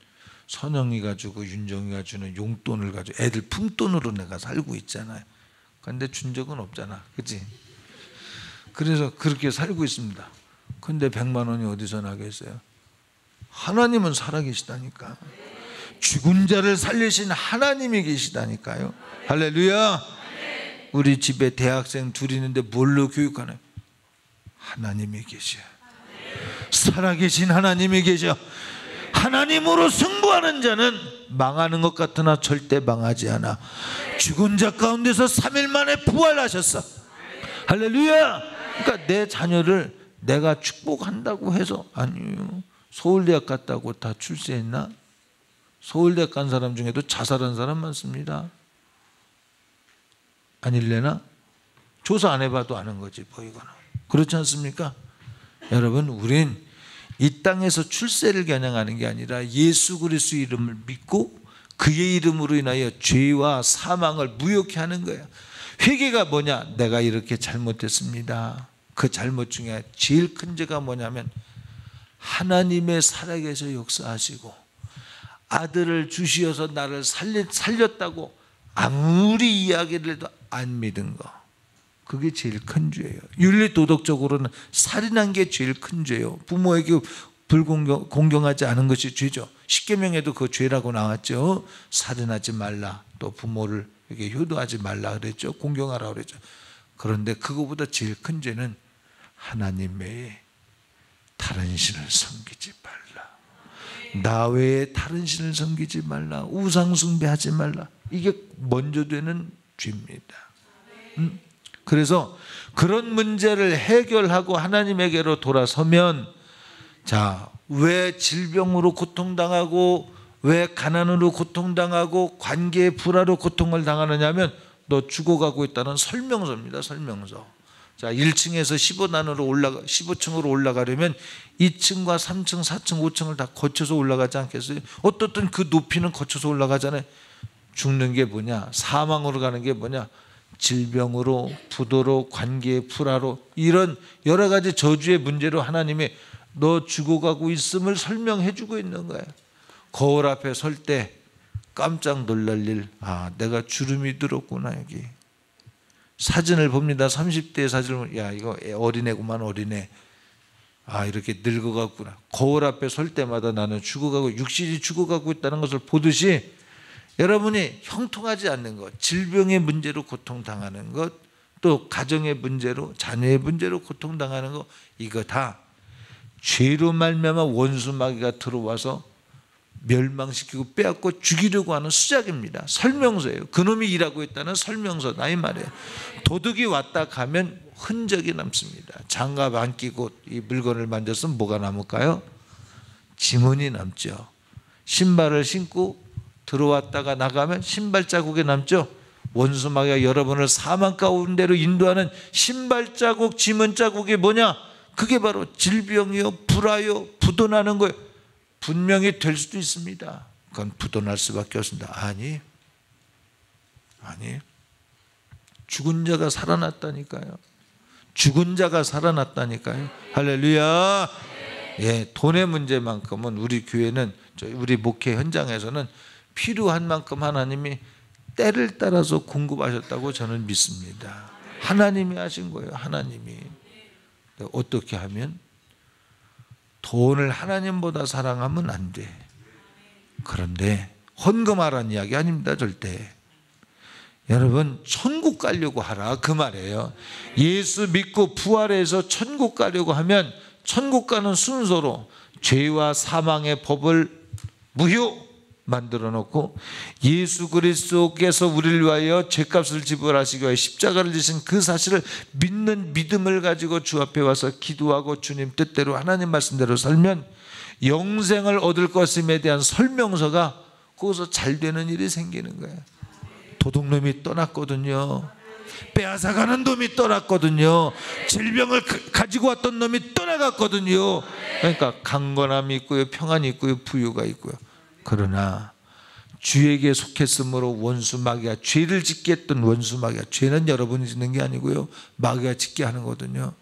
선영이가 주고 윤정이가 주는 용돈을 가지고 애들 품돈으로 내가 살고 있잖아요. 그런데 준 적은 없잖아. 그치? 그래서 그렇게 살고 있습니다. 근데 100만 원이 어디서 나겠어요? 하나님은 살아계시다니까. 죽은 자를 살리신 하나님이 계시다니까요. 할렐루야. 우리 집에 대학생 둘이 있는데 뭘로 교육하나요? 하나님이 계셔. 살아계신 하나님이 계셔. 하나님으로 승부하는 자는 망하는 것 같으나 절대 망하지 않아. 죽은 자 가운데서 3일 만에 부활하셨어. 할렐루야. 그러니까 내 자녀를 내가 축복한다고 해서, 아니요, 서울대학 갔다고 다 출세했나? 서울대학 간 사람 중에도 자살한 사람 많습니다. 아닐래나? 조사 안 해봐도 아는 거지, 보이거나. 그렇지 않습니까? 여러분, 우린 이 땅에서 출세를 겨냥하는 게 아니라 예수 그리스도의 이름을 믿고 그의 이름으로 인하여 죄와 사망을 무효케 하는 거예요. 회개가 뭐냐? 내가 이렇게 잘못했습니다. 그 잘못 중에 제일 큰 죄가 뭐냐면, 하나님의 살아계셔 역사하시고 아들을 주시어서 나를 살렸다고 아무리 이야기를 해도 안 믿은 거, 그게 제일 큰 죄예요. 윤리도덕적으로는 살인한 게 제일 큰 죄예요. 부모에게 공경하지 않은 것이 죄죠. 십계명에도 그 죄라고 나왔죠. 살인하지 말라, 또 부모를 이렇게 효도하지 말라 그랬죠. 공경하라 그랬죠. 그런데 그거보다 제일 큰 죄는 하나님 외에 다른 신을 섬기지 말라. 나 외에 다른 신을 섬기지 말라. 우상 숭배하지 말라. 이게 먼저 되는 죄입니다. 그래서 그런 문제를 해결하고 하나님에게로 돌아서면, 자, 왜 질병으로 고통당하고 왜 가난으로 고통당하고 관계의 불화로 고통을 당하느냐 하면 너 죽어가고 있다는 설명서입니다. 설명서. 자, 1층에서 15층으로 올라가려면 2층과 3층, 4층, 5층을 다 거쳐서 올라가지 않겠어요? 어떻든 그 높이는 거쳐서 올라가잖아요. 죽는 게 뭐냐? 사망으로 가는 게 뭐냐? 질병으로, 부도로, 관계의 불화로, 이런 여러 가지 저주의 문제로 하나님이 너 죽어가고 있음을 설명해 주고 있는 거예요. 거울 앞에 설 때 깜짝 놀랄 일, 내가 주름이 들었구나. 여기 사진을 봅니다. 30대의 사진을, 야, 이거 어린애구만, 어린애. 이렇게 늙어갔구나. 거울 앞에 설 때마다 나는 죽어가고, 육신이 죽어가고 있다는 것을 보듯이 여러분이 형통하지 않는 것, 질병의 문제로 고통당하는 것, 또 가정의 문제로, 자녀의 문제로 고통당하는 것, 이거 다 죄로 말미암아 원수 마귀가 들어와서 멸망시키고 빼앗고 죽이려고 하는 수작입니다. 설명서예요. 그놈이 일하고 있다는 설명서다 이 말이에요. 도둑이 왔다 가면 흔적이 남습니다. 장갑 안 끼고 이 물건을 만졌으면 뭐가 남을까요? 지문이 남죠. 신발을 신고 들어왔다가 나가면 신발 자국이 남죠. 원수 마귀가 여러분을 사망 가운데로 인도하는 신발 자국, 지문 자국이 뭐냐? 그게 바로 질병이요, 불화요, 부도나는 거예요. 분명히 될 수도 있습니다. 그건 부도날 수밖에 없습니다. 아니, 죽은 자가 살아났다니까요. 죽은 자가 살아났다니까요. 할렐루야. 예, 돈의 문제만큼은 우리 교회는, 우리 목회 현장에서는 필요한 만큼 하나님이 때를 따라서 공급하셨다고 저는 믿습니다. 하나님이 하신 거예요. 하나님이. 어떻게 하면? 돈을 하나님보다 사랑하면 안 돼. 그런데 헌금하라는 이야기 아닙니다. 절대. 여러분, 천국 가려고 하라 그 말이에요. 예수 믿고 부활해서 천국 가려고 하면 천국 가는 순서로 죄와 사망의 법을 무효 만들어 놓고 예수 그리스도께서 우리를 위하여 죄값을 지불하시기 위하여 십자가를 지신 그 사실을 믿는 믿음을 가지고 주 앞에 와서 기도하고 주님 뜻대로 하나님 말씀대로 살면 영생을 얻을 것임에 대한 설명서가 거기서 잘 되는 일이 생기는 거예요. 도둑놈이 떠났거든요. 빼앗아가는 놈이 떠났거든요. 질병을 가지고 왔던 놈이 떠나갔거든요. 그러니까 강건함이 있고요, 평안이 있고요, 부유가 있고요. 그러나 주에게 속했으므로 원수 마귀가, 죄를 짓게 했던 원수 마귀가, 죄는 여러분이 짓는 게 아니고요, 마귀가 짓게 하는 거거든요.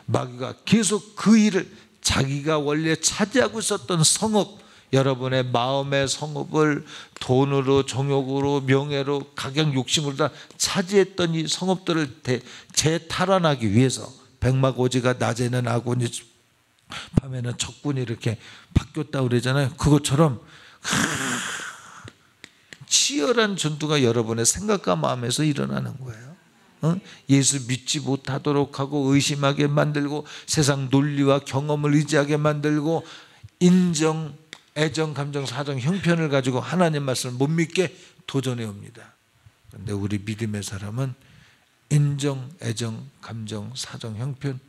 마귀가 계속 그 일을, 자기가 원래 차지하고 있었던 성읍, 여러분의 마음의 성읍을 돈으로, 정욕으로, 명예로, 가격, 욕심으로 다 차지했던 이 성읍들을 재탈환하기 위해서, 백마고지가 낮에는 아군이 밤에는 적군이 이렇게 바뀌었다고 그러잖아요. 그것처럼 치열한 전투가 여러분의 생각과 마음에서 일어나는 거예요. 예수 믿지 못하도록 하고 의심하게 만들고 세상 논리와 경험을 의지하게 만들고 인정, 애정, 감정, 사정, 형편을 가지고 하나님 말씀을 못 믿게 도전해 옵니다. 그런데 우리 믿음의 사람은 인정, 애정, 감정, 사정, 형편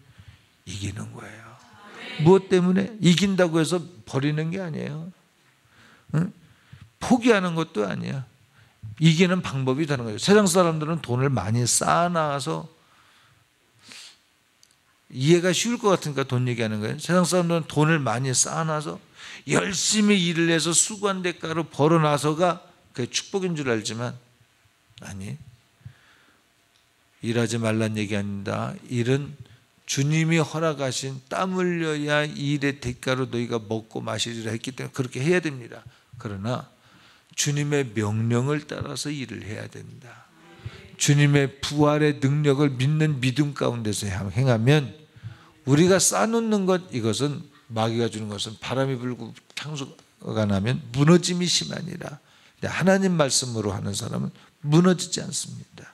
이기는 거예요. 무엇 때문에? 이긴다고 해서 버리는 게 아니에요. 포기하는 것도 아니야. 이기는 방법이 다른 거예요. 세상 사람들은 돈을 많이 쌓아놔서, 이해가 쉬울 것 같으니까 돈 얘기하는 거예요. 세상 사람들은 돈을 많이 쌓아놔서 열심히 일을 해서 수고한 대가로 벌어놔서가 그게 축복인 줄 알지만, 아니, 일하지 말란 얘기 아닙니다. 일은 주님이 허락하신 땀 흘려야 이 일의 대가로 너희가 먹고 마시리라 했기 때문에 그렇게 해야 됩니다. 그러나 주님의 명령을 따라서 일을 해야 된다. 주님의 부활의 능력을 믿는 믿음 가운데서 행하면, 우리가 쌓아놓는 것, 이것은 마귀가 주는 것은 바람이 불고 창수가 나면 무너짐이 심하니라. 하나님 말씀으로 하는 사람은 무너지지 않습니다.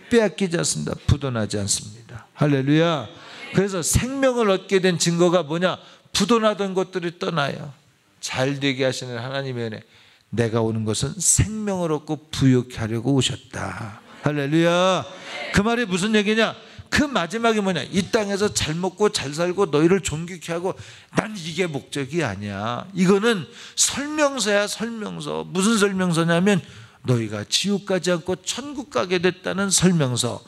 빼앗기지 않습니다. 부도나지 않습니다. 할렐루야. 그래서 생명을 얻게 된 증거가 뭐냐? 부도나던 것들이 떠나요. 잘 되게 하시는 하나님의 은혜. 내가 오는 것은 생명을 얻고 부유케 하려고 오셨다. 할렐루야. 그 말이 무슨 얘기냐? 그 마지막이 뭐냐? 이 땅에서 잘 먹고 잘 살고 너희를 존귀케 하고, 난 이게 목적이 아니야. 이거는 설명서야, 설명서. 무슨 설명서냐면 너희가 지옥 가지 않고 천국 가게 됐다는 설명서.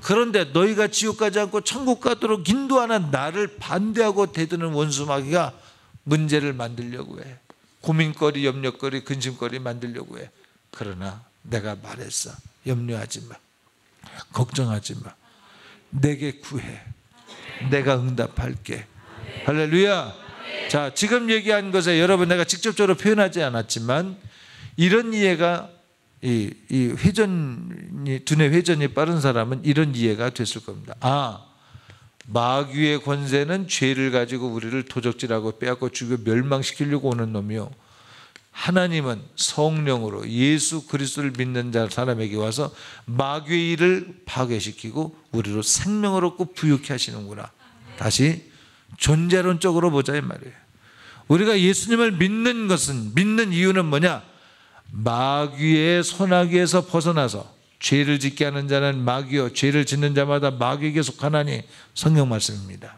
그런데 너희가 지옥 가지 않고 천국 가도록 인도하는 나를 반대하고 대드는 원수 마귀가 문제를 만들려고 해. 고민거리, 염려거리, 근심거리 만들려고 해. 그러나 내가 말했어. 염려하지 마. 걱정하지 마. 내게 구해. 내가 응답할게. 할렐루야. 자, 지금 얘기한 것에 여러분, 내가 직접적으로 표현하지 않았지만 이런 이해가, 이 회전이, 두뇌 회전이 빠른 사람은 이런 이해가 됐을 겁니다. 아, 마귀의 권세는 죄를 가지고 우리를 도적질하고 빼앗고 죽여 멸망시키려고 오는 놈이요, 하나님은 성령으로 예수 그리스도를 믿는 사람에게 와서 마귀의 일을 파괴시키고 우리로 생명을 얻고 부유케 하시는구나. 다시 존재론적으로 보자 이 말이에요. 우리가 예수님을 믿는 것은, 믿는 이유는 뭐냐? 마귀의 손아귀에서 벗어나서, 죄를 짓게 하는 자는 마귀요 죄를 짓는 자마다 마귀에게 속하나니, 성경 말씀입니다.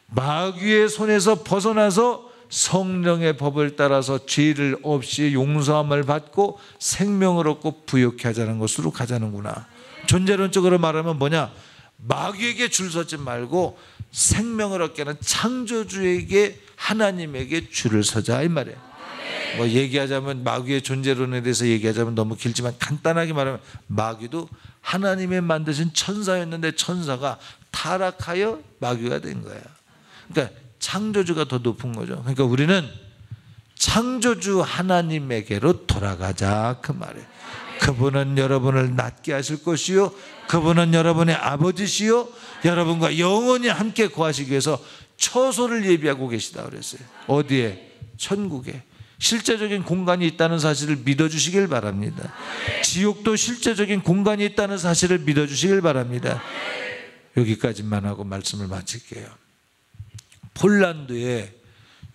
마귀의 손에서 벗어나서 성령의 법을 따라서 죄를 없이 용서함을 받고 생명을 얻고 부유케 하자는 것으로 가자는구나. 존재론적으로 말하면 뭐냐? 마귀에게 줄 서지 말고 생명을 얻게 하는 창조주에게, 하나님에게 줄을 서자 이 말이에요. 뭐 얘기하자면, 마귀의 존재론에 대해서 얘기하자면 너무 길지만 간단하게 말하면 마귀도 하나님의 만드신 천사였는데 천사가 타락하여 마귀가 된 거야. 그러니까 창조주가 더 높은 거죠. 그러니까 우리는 창조주 하나님에게로 돌아가자 그 말이에요. 그분은 여러분을 낫게 하실 것이요, 그분은 여러분의 아버지시요, 여러분과 영원히 함께 거하시기 위해서 처소를 예비하고 계시다 그랬어요. 어디에? 천국에. 실제적인 공간이 있다는 사실을 믿어주시길 바랍니다. 지옥도 실제적인 공간이 있다는 사실을 믿어주시길 바랍니다. 여기까지만 하고 말씀을 마칠게요. 폴란드에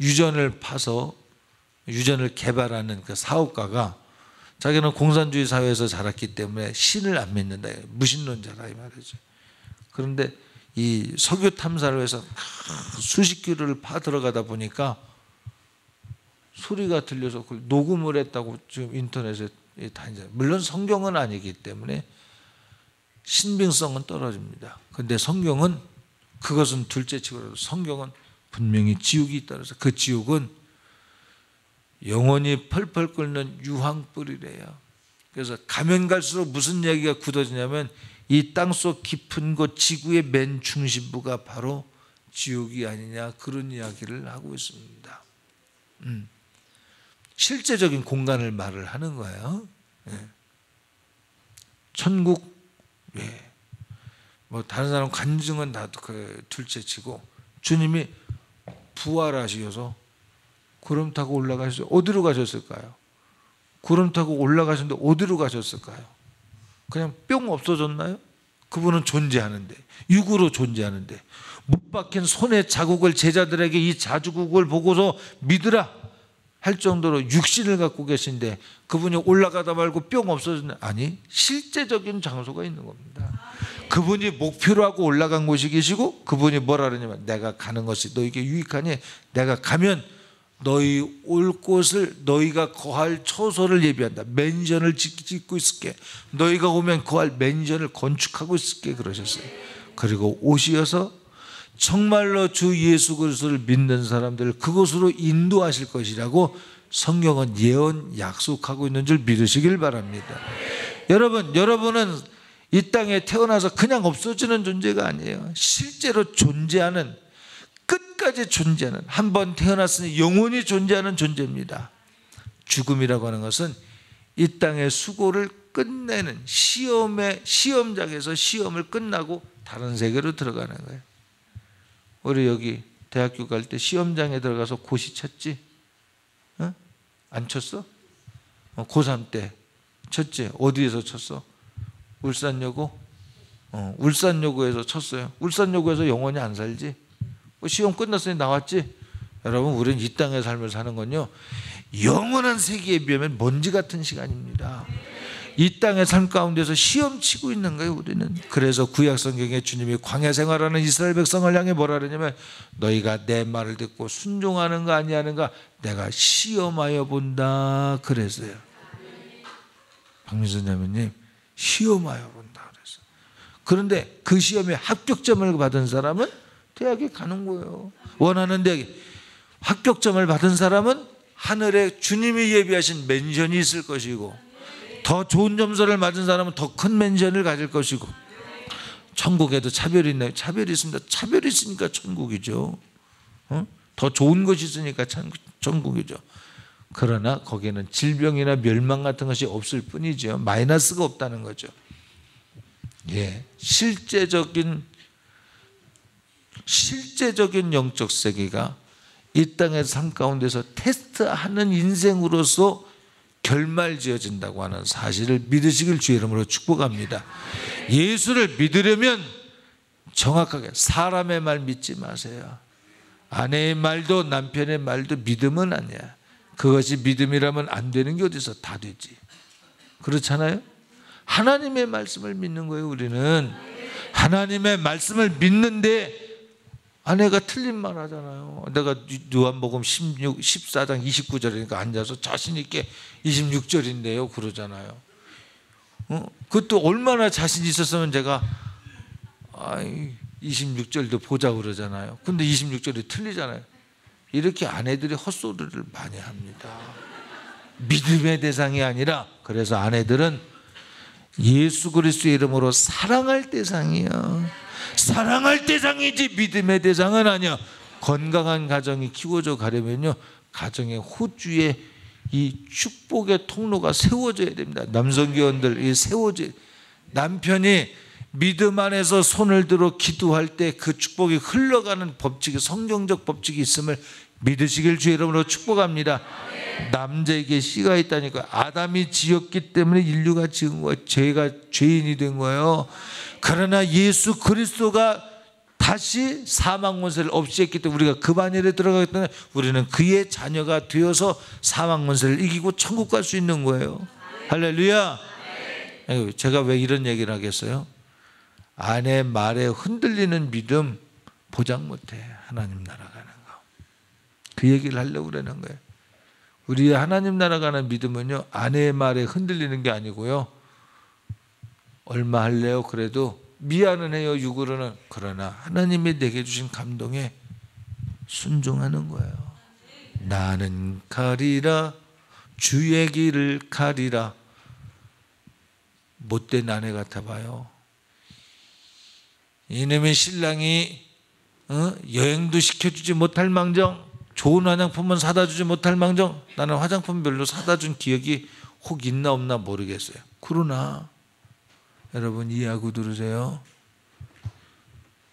유전을 파서 유전을 개발하는 그 사업가가, 자기는 공산주의 사회에서 자랐기 때문에 신을 안 믿는다, 무신론자라 이 말이죠. 그런데 이 석유 탐사를 해서 수십 킬로를 파 들어가다 보니까 소리가 들려서 그걸 녹음을 했다고 지금 인터넷에 다니잖아요. 물론 성경은 아니기 때문에 신빙성은 떨어집니다. 그런데 성경은, 그것은 둘째치고라도 성경은 분명히 지옥이 있다 그래서 그 지옥은 영원히 펄펄 끓는 유황불이래요. 그래서 가면 갈수록 무슨 이야기가 굳어지냐면 이 땅속 깊은 곳 지구의 맨 중심부가 바로 지옥이 아니냐, 그런 이야기를 하고 있습니다. 실제적인 공간을 말을 하는 거예요. 천국, 뭐 다른 사람 간증은 다 둘째치고, 주님이 부활하시어서 구름 타고 올라가셨어요. 어디로 가셨을까요? 구름 타고 올라가셨는데 어디로 가셨을까요? 그냥 뿅 없어졌나요? 그분은 존재하는데, 육으로 존재하는데, 못 박힌 손의 자국을 제자들에게 이 자국을 보고서 믿으라 할 정도로 육신을 갖고 계신데 그분이 올라가다 말고 뿅 없어졌나? 아니, 실제적인 장소가 있는 겁니다. 그분이 목표로 하고 올라간 곳이 계시고, 그분이 뭐라 그러냐면 내가 가는 것이 너에게 유익하니 내가 가면 너희 올 곳을, 너희가 거할 처소를 예비한다. 맨션을 짓고 있을게. 너희가 오면 거할 맨션을 건축하고 있을게 그러셨어요. 그리고 오시어서 정말로 주 예수 그리스도를 믿는 사람들을 그곳으로 인도하실 것이라고 성경은 예언 약속하고 있는 줄 믿으시길 바랍니다. 여러분은 이 땅에 태어나서 그냥 없어지는 존재가 아니에요. 실제로 존재하는, 끝까지 존재하는, 한번 태어났으니 영원히 존재하는 존재입니다. 죽음이라고 하는 것은 이 땅의 수고를 끝내는 시험장에서 시험을 끝나고 다른 세계로 들어가는 거예요. 우리 여기 대학교 갈 때 시험장에 들어가서 고시 쳤지? 어? 안 쳤어? 고3 때 쳤지? 어디에서 쳤어? 울산여고? 울산여고에서 쳤어요. 울산여고에서 영원히 안 살지? 시험 끝났으니 나왔지? 여러분, 우리는 이 땅의 삶을 사는 건요, 영원한 세계에 비하면 먼지 같은 시간입니다. 이 땅의 삶 가운데서 시험치고 있는 거예요, 우리는. 그래서 구약 성경에 주님이 광야 생활하는 이스라엘 백성을 향해 뭐라 그러냐면 너희가 내 말을 듣고 순종하는가 아니하는가 내가 시험하여 본다 그랬어요. 박민선 자매님, 시험하여 본다 그랬어요. 그런데 그 시험에 합격점을 받은 사람은 대학에 가는 거예요. 원하는 대학에. 합격점을 받은 사람은 하늘에 주님이 예비하신 맨션이 있을 것이고, 더 좋은 점수를 맞은 사람은 더 큰 맨션을 가질 것이고, 천국에도 차별이 있나요? 차별이 있습니다. 차별이 있으니까 천국이죠. 더 좋은 것이 있으니까 천국이죠. 그러나 거기에는 질병이나 멸망 같은 것이 없을 뿐이죠. 마이너스가 없다는 거죠. 예, 실제적인 영적 세계가 이 땅의 삶 가운데서 테스트하는 인생으로서 결말지어진다고 하는 사실을 믿으시길 주의 이름으로 축복합니다. 예수를 믿으려면 정확하게 사람의 말 믿지 마세요. 아내의 말도 남편의 말도 믿음은 아니야. 그것이 믿음이라면 안 되는 게 어디서 다 되지. 그렇잖아요? 하나님의 말씀을 믿는 거예요. 우리는 하나님의 말씀을 믿는데 아내가 틀린 말 하잖아요. 내가 요한복음 14장 29절이니까 앉아서 자신 있게 26절인데요 그러잖아요. 그것도 얼마나 자신 있었으면 제가 26절도 보자 그러잖아요. 근데 26절이 틀리잖아요. 이렇게 아내들이 헛소리를 많이 합니다. 믿음의 대상이 아니라. 그래서 아내들은 예수 그리스도의 이름으로 사랑할 대상이야. 사랑할 대상이지 믿음의 대상은 아니야. 건강한 가정이 키워져 가려면요, 가정의 호주에 이 축복의 통로가 세워져야 됩니다. 남성교원들, 이 세워져. 남편이 믿음 안에서 손을 들어 기도할 때 그 축복이 흘러가는 법칙이, 성경적 법칙이 있음을 믿으시길 주의 이름으로 축복합니다. 남자에게 씨가 있다니까. 아담이 지었기 때문에 인류가 지은 거예요. 죄가 죄인이 된 거예요. 그러나 예수 그리스도가 다시 사망 권세를 없이 했기 때문에 우리가 그 반열에 들어가기 때문에 우리는 그의 자녀가 되어서 사망 권세를 이기고 천국 갈 수 있는 거예요. 할렐루야. 제가 왜 이런 얘기를 하겠어요? 아내 말에 흔들리는 믿음 보장 못해. 하나님 나라 가는 거. 그 얘기를 하려고 그러는 거예요. 우리 하나님 나라 가는 믿음은요, 아내의 말에 흔들리는 게 아니고요, 얼마 할래요? 그래도 미안은 해요, 육으로는. 그러나 하나님이 내게 주신 감동에 순종하는 거예요. 나는 가리라 주의 길을 가리라. 못된 아내 같아봐요. 이놈의 신랑이 여행도 시켜주지 못할 망정, 좋은 화장품은 사다 주지 못할 망정, 나는 화장품 별로 사다 준 기억이 혹 있나 없나 모르겠어요. 그러나 여러분 이해하고 들으세요.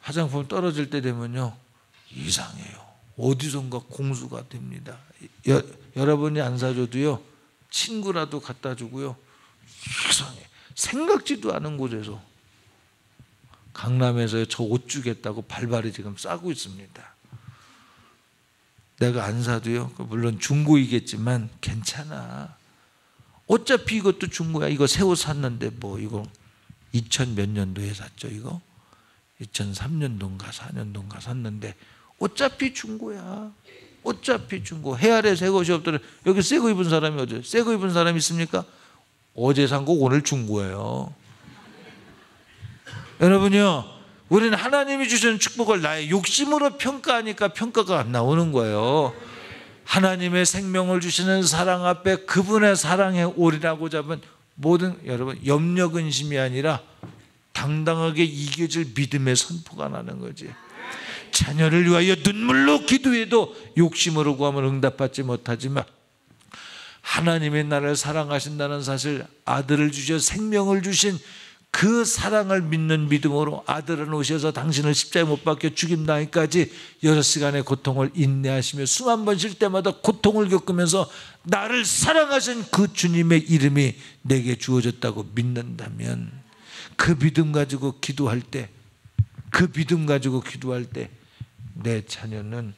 화장품 떨어질 때 되면요, 이상해요. 어디선가 공수가 됩니다. 여러분이 안 사줘도요, 친구라도 갖다 주고요, 이상해. 생각지도 않은 곳에서. 강남에서 저 옷 주겠다고 발발이 지금 싸고 있습니다. 내가 안 사도요, 물론 중고이겠지만 괜찮아. 어차피 이것도 중고야. 이거 새 옷 샀는데 뭐 이거 2000 몇 년도에 샀죠. 이거 2003년도인가 4년도인가 샀는데 어차피 중고야. 어차피 중고. 해 아래 새 것이 없더래. 여기 새 거 입은 사람이 어디? 새 거 입은 사람이 있습니까? 어제 산 거 오늘 중고예요. 여러분요, 우리는 하나님이 주시는 축복을 나의 욕심으로 평가하니까 평가가 안 나오는 거예요. 하나님의 생명을 주시는 사랑 앞에 그분의 사랑에 올인하고 잡은 모든, 여러분, 염려 근심이 아니라 당당하게 이겨질 믿음의 선포가 나는 거지. 자녀를 위하여 눈물로 기도해도 욕심으로 구하면 응답받지 못하지만 하나님의 나를 사랑하신다는 사실, 아들을 주셔 생명을 주신 그 사랑을 믿는 믿음으로 아들은 오셔서 당신을 십자가에 못 박혀 죽임당하기까지 6시간의 고통을 인내하시며 숨 한 번 쉴 때마다 고통을 겪으면서 나를 사랑하신 그 주님의 이름이 내게 주어졌다고 믿는다면, 그 믿음 가지고 기도할 때, 내 자녀는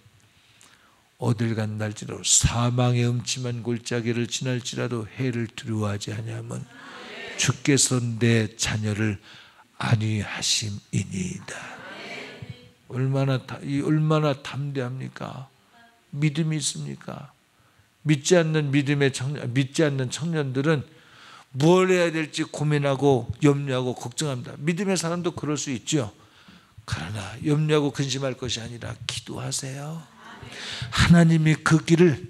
어딜 간달지라도 사망의 음침한 골짜기를 지날지라도 해를 두려워하지 아니하면 주께서 내 자녀를 안위하심이니이다. 얼마나 담대합니까? 믿음이 있습니까? 믿지 않는 청년들은 뭘 해야 될지 고민하고 염려하고 걱정합니다. 믿음의 사람도 그럴 수 있죠. 그러나 염려하고 근심할 것이 아니라 기도하세요. 하나님이 그 길을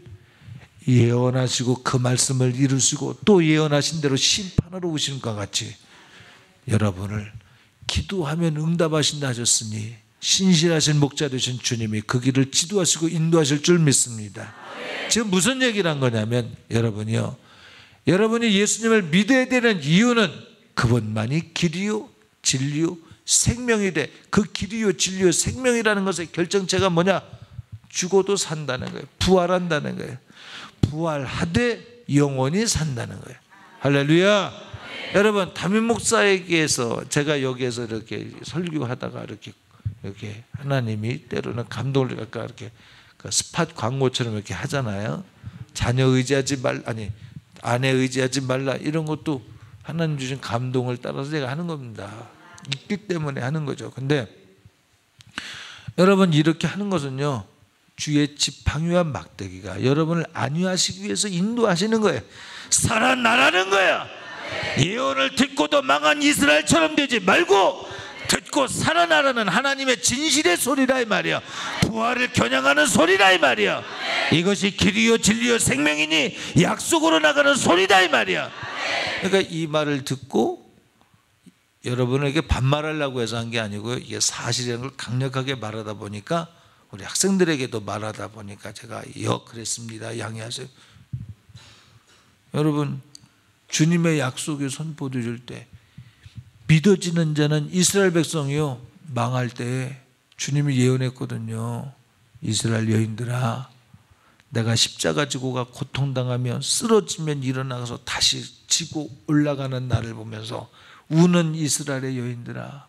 예언하시고 그 말씀을 이루시고 또 예언하신 대로 심판하러 오시는 것 같이 여러분을 기도하면 응답하신다 하셨으니 신실하신 목자 되신 주님이 그 길을 지도하시고 인도하실 줄 믿습니다. 지금 무슨 얘기를 한 거냐면 여러분이 예수님을 믿어야 되는 이유는 그분만이 길이요 진리요 생명이 돼. 그 길이요 진리요 생명이라는 것의 결정체가 뭐냐? 죽어도 산다는 거예요. 부활한다는 거예요. 부활하되 영원히 산다는 거예요. 할렐루야. 여러분, 담임 목사에게서 제가 여기에서 이렇게 설교하다가 이렇게 하나님이 때로는 감동을 갖고 이렇게 그 스팟 광고처럼 이렇게 하잖아요. 자녀 의지하지 말, 아내 의지하지 말라, 이런 것도 하나님 주신 감동을 따라서 제가 하는 겁니다. 있기 때문에 하는 거죠. 근데 여러분, 이렇게 하는 것은요, 주의 지팡이와 막대기가 여러분을 안위하시기 위해서 인도하시는 거예요. 살아나라는 거야. 예언을 듣고도 망한 이스라엘처럼 되지 말고 듣고 살아나라는 하나님의 진실의 소리라 이 말이야. 부활을 겨냥하는 소리라 이 말이야. 이것이 길이요 진리요 생명이니 약속으로 나가는 소리다 이 말이야. 그러니까 이 말을 듣고 여러분에게 반말하려고 해서 한 게 아니고요, 이게 사실이라는 걸 강력하게 말하다 보니까, 우리 학생들에게도 말하다 보니까 제가 그랬습니다. 양해하세요. 여러분, 주님의 약속이 선포되실 때 믿어지는 자는, 이스라엘 백성이요, 망할 때 주님이 예언했거든요. 이스라엘 여인들아, 내가 십자가 지고 가 고통당하며 쓰러지면 일어나서 다시 지고 올라가는 나를 보면서 우는 이스라엘의 여인들아,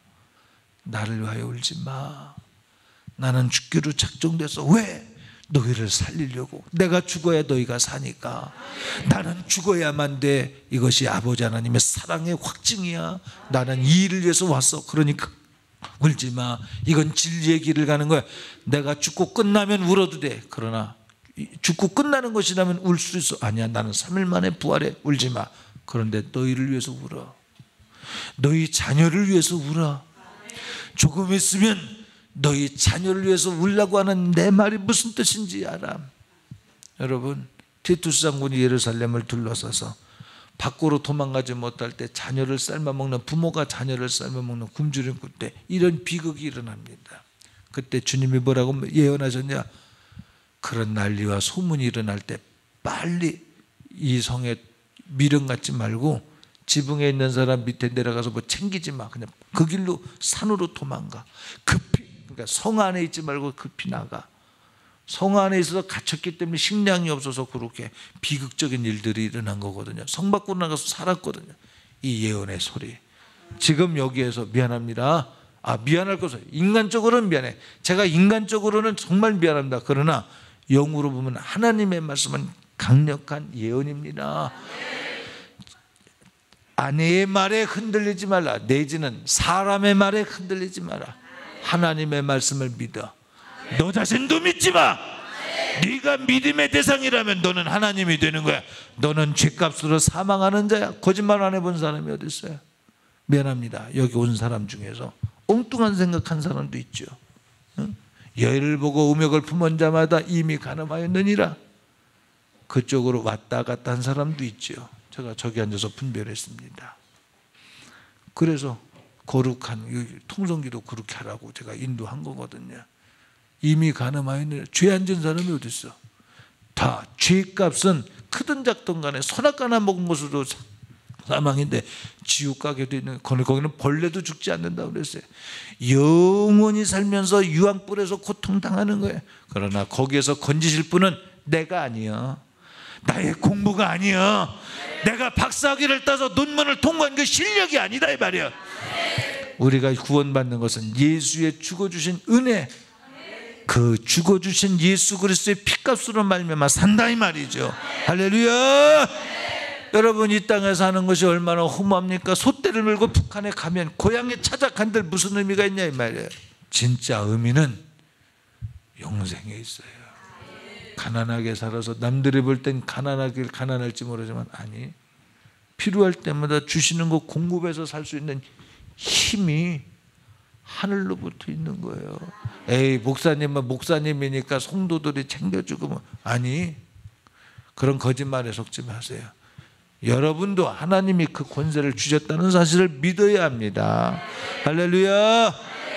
나를 위하여 울지 마. 나는 죽기로 작정돼서, 왜? 너희를 살리려고. 내가 죽어야 너희가 사니까. 나는 죽어야만 돼. 이것이 아버지 하나님의 사랑의 확증이야. 나는 이 일을 위해서 왔어. 그러니까 울지 마. 이건 진리의 길을 가는 거야. 내가 죽고 끝나면 울어도 돼. 그러나 죽고 끝나는 것이라면 울 수 있어. 아니야, 나는 3일 만에 부활해. 울지 마. 그런데 너희를 위해서 울어. 너희 자녀를 위해서 울어. 조금 있으면 너희 자녀를 위해서 울라고 하는 내 말이 무슨 뜻인지 알아. 여러분, 티투스 장군이 예루살렘을 둘러서서 밖으로 도망가지 못할 때 자녀를 삶아먹는, 부모가 자녀를 삶아먹는 굶주린 그때 이런 비극이 일어납니다. 그때 주님이 뭐라고 예언하셨냐? 그런 난리와 소문이 일어날 때 빨리 이 성에 미련 갖지 말고 지붕에 있는 사람 밑에 내려가서 뭐 챙기지 마. 그냥 그 길로 산으로 도망가. 급히, 그러니까 성 안에 있지 말고 급히 나가. 성 안에 있어서 갇혔기 때문에 식량이 없어서 그렇게 비극적인 일들이 일어난 거거든요. 성 밖으로 나가서 살았거든요. 이 예언의 소리. 지금 여기에서 미안합니다. 미안할 것은, 인간적으로는 미안해. 제가 인간적으로는 정말 미안합니다. 그러나 영으로 보면 하나님의 말씀은 강력한 예언입니다. 아내의 말에 흔들리지 말라. 내지는 사람의 말에 흔들리지 마라. 하나님의 말씀을 믿어. 너 자신도 믿지 마. 네가 믿음의 대상이라면 너는 하나님이 되는 거야. 너는 죄값으로 사망하는 자야. 거짓말 안 해본 사람이 어디 있어요? 미안합니다. 여기 온 사람 중에서 엉뚱한 생각한 사람도 있죠. 여인을 보고 음욕을 품은 자마다 이미 간음하였느니라. 그쪽으로 왔다 갔다 한 사람도 있죠. 제가 저기 앉아서 분별했습니다. 그래서 거룩한 통성기도 그렇게 하라고 제가 인도한 거거든요. 이미 간음하였느니라. 죄 안 지은 사람이 어디 있어? 다 죄값은 크든 작든 간에 선악 하나 먹은 것으로 사망인데, 지옥 가게 되는, 거기는 벌레도 죽지 않는다고 그랬어요. 영원히 살면서 유황불에서 고통당하는 거예요. 그러나 거기에서 건지실 분은 내가 아니야. 나의 공부가 아니야. 내가 박사학위를 따서 논문을 통과한 그 실력이 아니다 이 말이야. 우리가 구원받는 것은 예수의 죽어주신 은혜, 그 죽어주신 예수 그리스도의 피값으로 말미암아 산다 이 말이죠. 할렐루야. 여러분 이 땅에 사는 것이 얼마나 허무합니까? 소떼를 물고 북한에 가면 고향에 찾아간들 무슨 의미가 있냐 이 말이에요. 진짜 의미는 영생에 있어요. 가난하게 살아서 남들이 볼 땐 가난할지 모르지만 아니, 필요할 때마다 주시는 거 공급해서 살 수 있는 힘이 하늘로부터 있는 거예요. 에이, 목사님은 목사님이니까 성도들이 챙겨주고 뭐. 아니, 그런 거짓말에 속지 마세요. 여러분도 하나님이 그 권세를 주셨다는 사실을 믿어야 합니다. 할렐루야.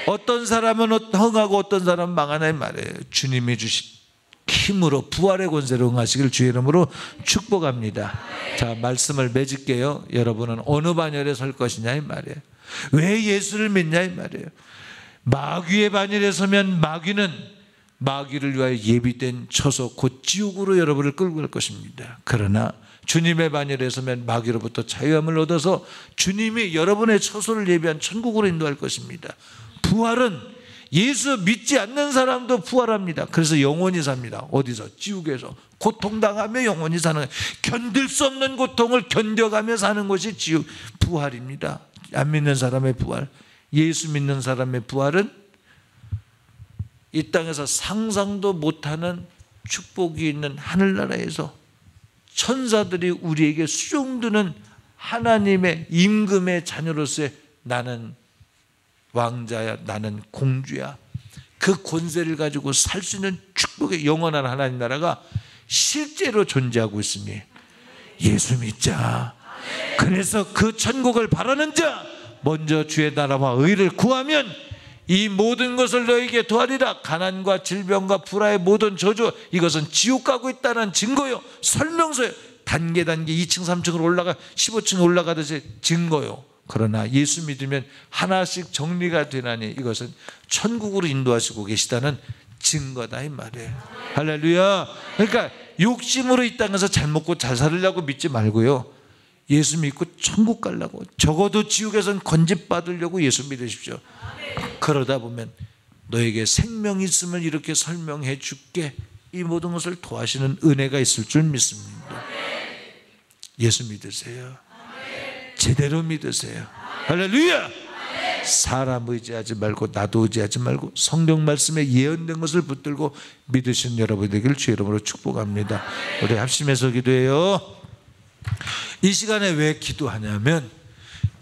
어떤 사람은 흥하고 어떤 사람은 망하나 이 말이에요. 주님이 주신 힘으로 부활의 권세로 응하시길 주의 이름으로 축복합니다. 자, 말씀을 맺을게요. 여러분은 어느 반열에 설 것이냐 이 말이에요. 왜 예수를 믿냐 이 말이에요. 마귀의 반열에 서면 마귀를 위하여 예비된 처소 곧 지옥으로 여러분을 끌고 갈 것입니다. 그러나 주님의 반열에 서면 마귀로부터 자유함을 얻어서 주님이 여러분의 처소를 예비한 천국으로 인도할 것입니다. 부활은 예수 믿지 않는 사람도 부활합니다. 그래서 영원히 삽니다. 어디서? 지옥에서. 고통당하며 영원히 사는 거예요. 견딜 수 없는 고통을 견뎌가며 사는 것이 지옥 부활입니다. 안 믿는 사람의 부활, 예수 믿는 사람의 부활은 이 땅에서 상상도 못하는 축복이 있는 하늘나라에서 천사들이 우리에게 수종드는 하나님의 임금의 자녀로서의 나는 왕자야, 나는 공주야, 그 권세를 가지고 살 수 있는 축복의 영원한 하나님 나라가 실제로 존재하고 있으니 예수 믿자. 그래서 그 천국을 바라는 자 먼저 주의 나라와 의를 구하면 이 모든 것을 너에게 더하리라. 가난과 질병과 불화의 모든 저주, 이것은 지옥 가고 있다는 증거요, 설명서요. 단계 2층 3층으로 올라가 15층 올라가듯이 증거요. 그러나 예수 믿으면 하나씩 정리가 되나니 이것은 천국으로 인도하시고 계시다는 증거다 이 말이에요. 할렐루야. 그러니까 욕심으로 이 땅에서 잘 먹고 잘 살으려고 믿지 말고요, 예수 믿고 천국 가려고, 적어도 지옥에선 건집받으려고 예수 믿으십시오. 그러다 보면 너에게 생명이 있음을 이렇게 설명해 줄게, 이 모든 것을 도와주시는 은혜가 있을 줄 믿습니다. 예수 믿으세요. 제대로 믿으세요. 할렐루야. 사람 의지하지 말고 나도 의지하지 말고 성경 말씀에 예언된 것을 붙들고 믿으신 여러분 되기를 주의 이름으로 축복합니다. 우리 합심해서 기도해요. 이 시간에 왜 기도하냐면,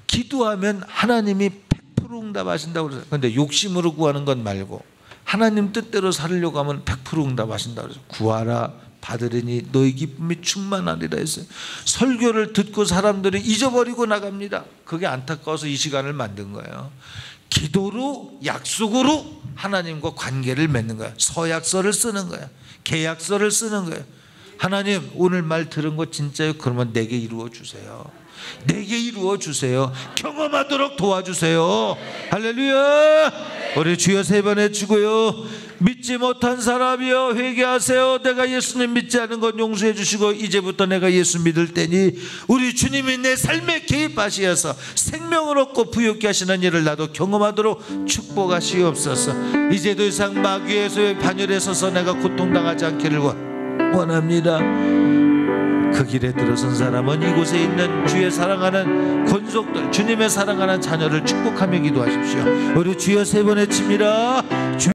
기도하면 하나님이 100% 응답하신다고 그래서. 그런데 욕심으로 구하는 건 말고 하나님 뜻대로 살으려고 하면 100% 응답하신다고 그래서 구하라 받으리니 너희 기쁨이 충만하리라 했어요. 설교를 듣고 사람들이 잊어버리고 나갑니다. 그게 안타까워서 이 시간을 만든 거예요. 기도로, 약속으로 하나님과 관계를 맺는 거예요. 서약서를 쓰는 거예요. 계약서를 쓰는 거예요. 하나님, 오늘 말 들은 거 진짜요? 그러면 내게 이루어 주세요. 내게 이루어 주세요. 경험하도록 도와주세요. 할렐루야. 우리 주여 3번 해주고요. 믿지 못한 사람이여 회개하세요. 내가 예수님 믿지 않은 건 용서해 주시고 이제부터 내가 예수 믿을 때니 우리 주님이 내 삶에 개입하시어서 생명을 얻고 부유케 하시는 일을 나도 경험하도록 축복하시옵소서. 이제 더 이상 마귀의 반열에 서서 내가 고통당하지 않기를 원합니다. 그 길에 들어선 사람은 이곳에 있는 주의 사랑하는 권속들, 주님의 사랑하는 자녀를 축복하며 기도하십시오. 우리 주여 3번 외칩니다.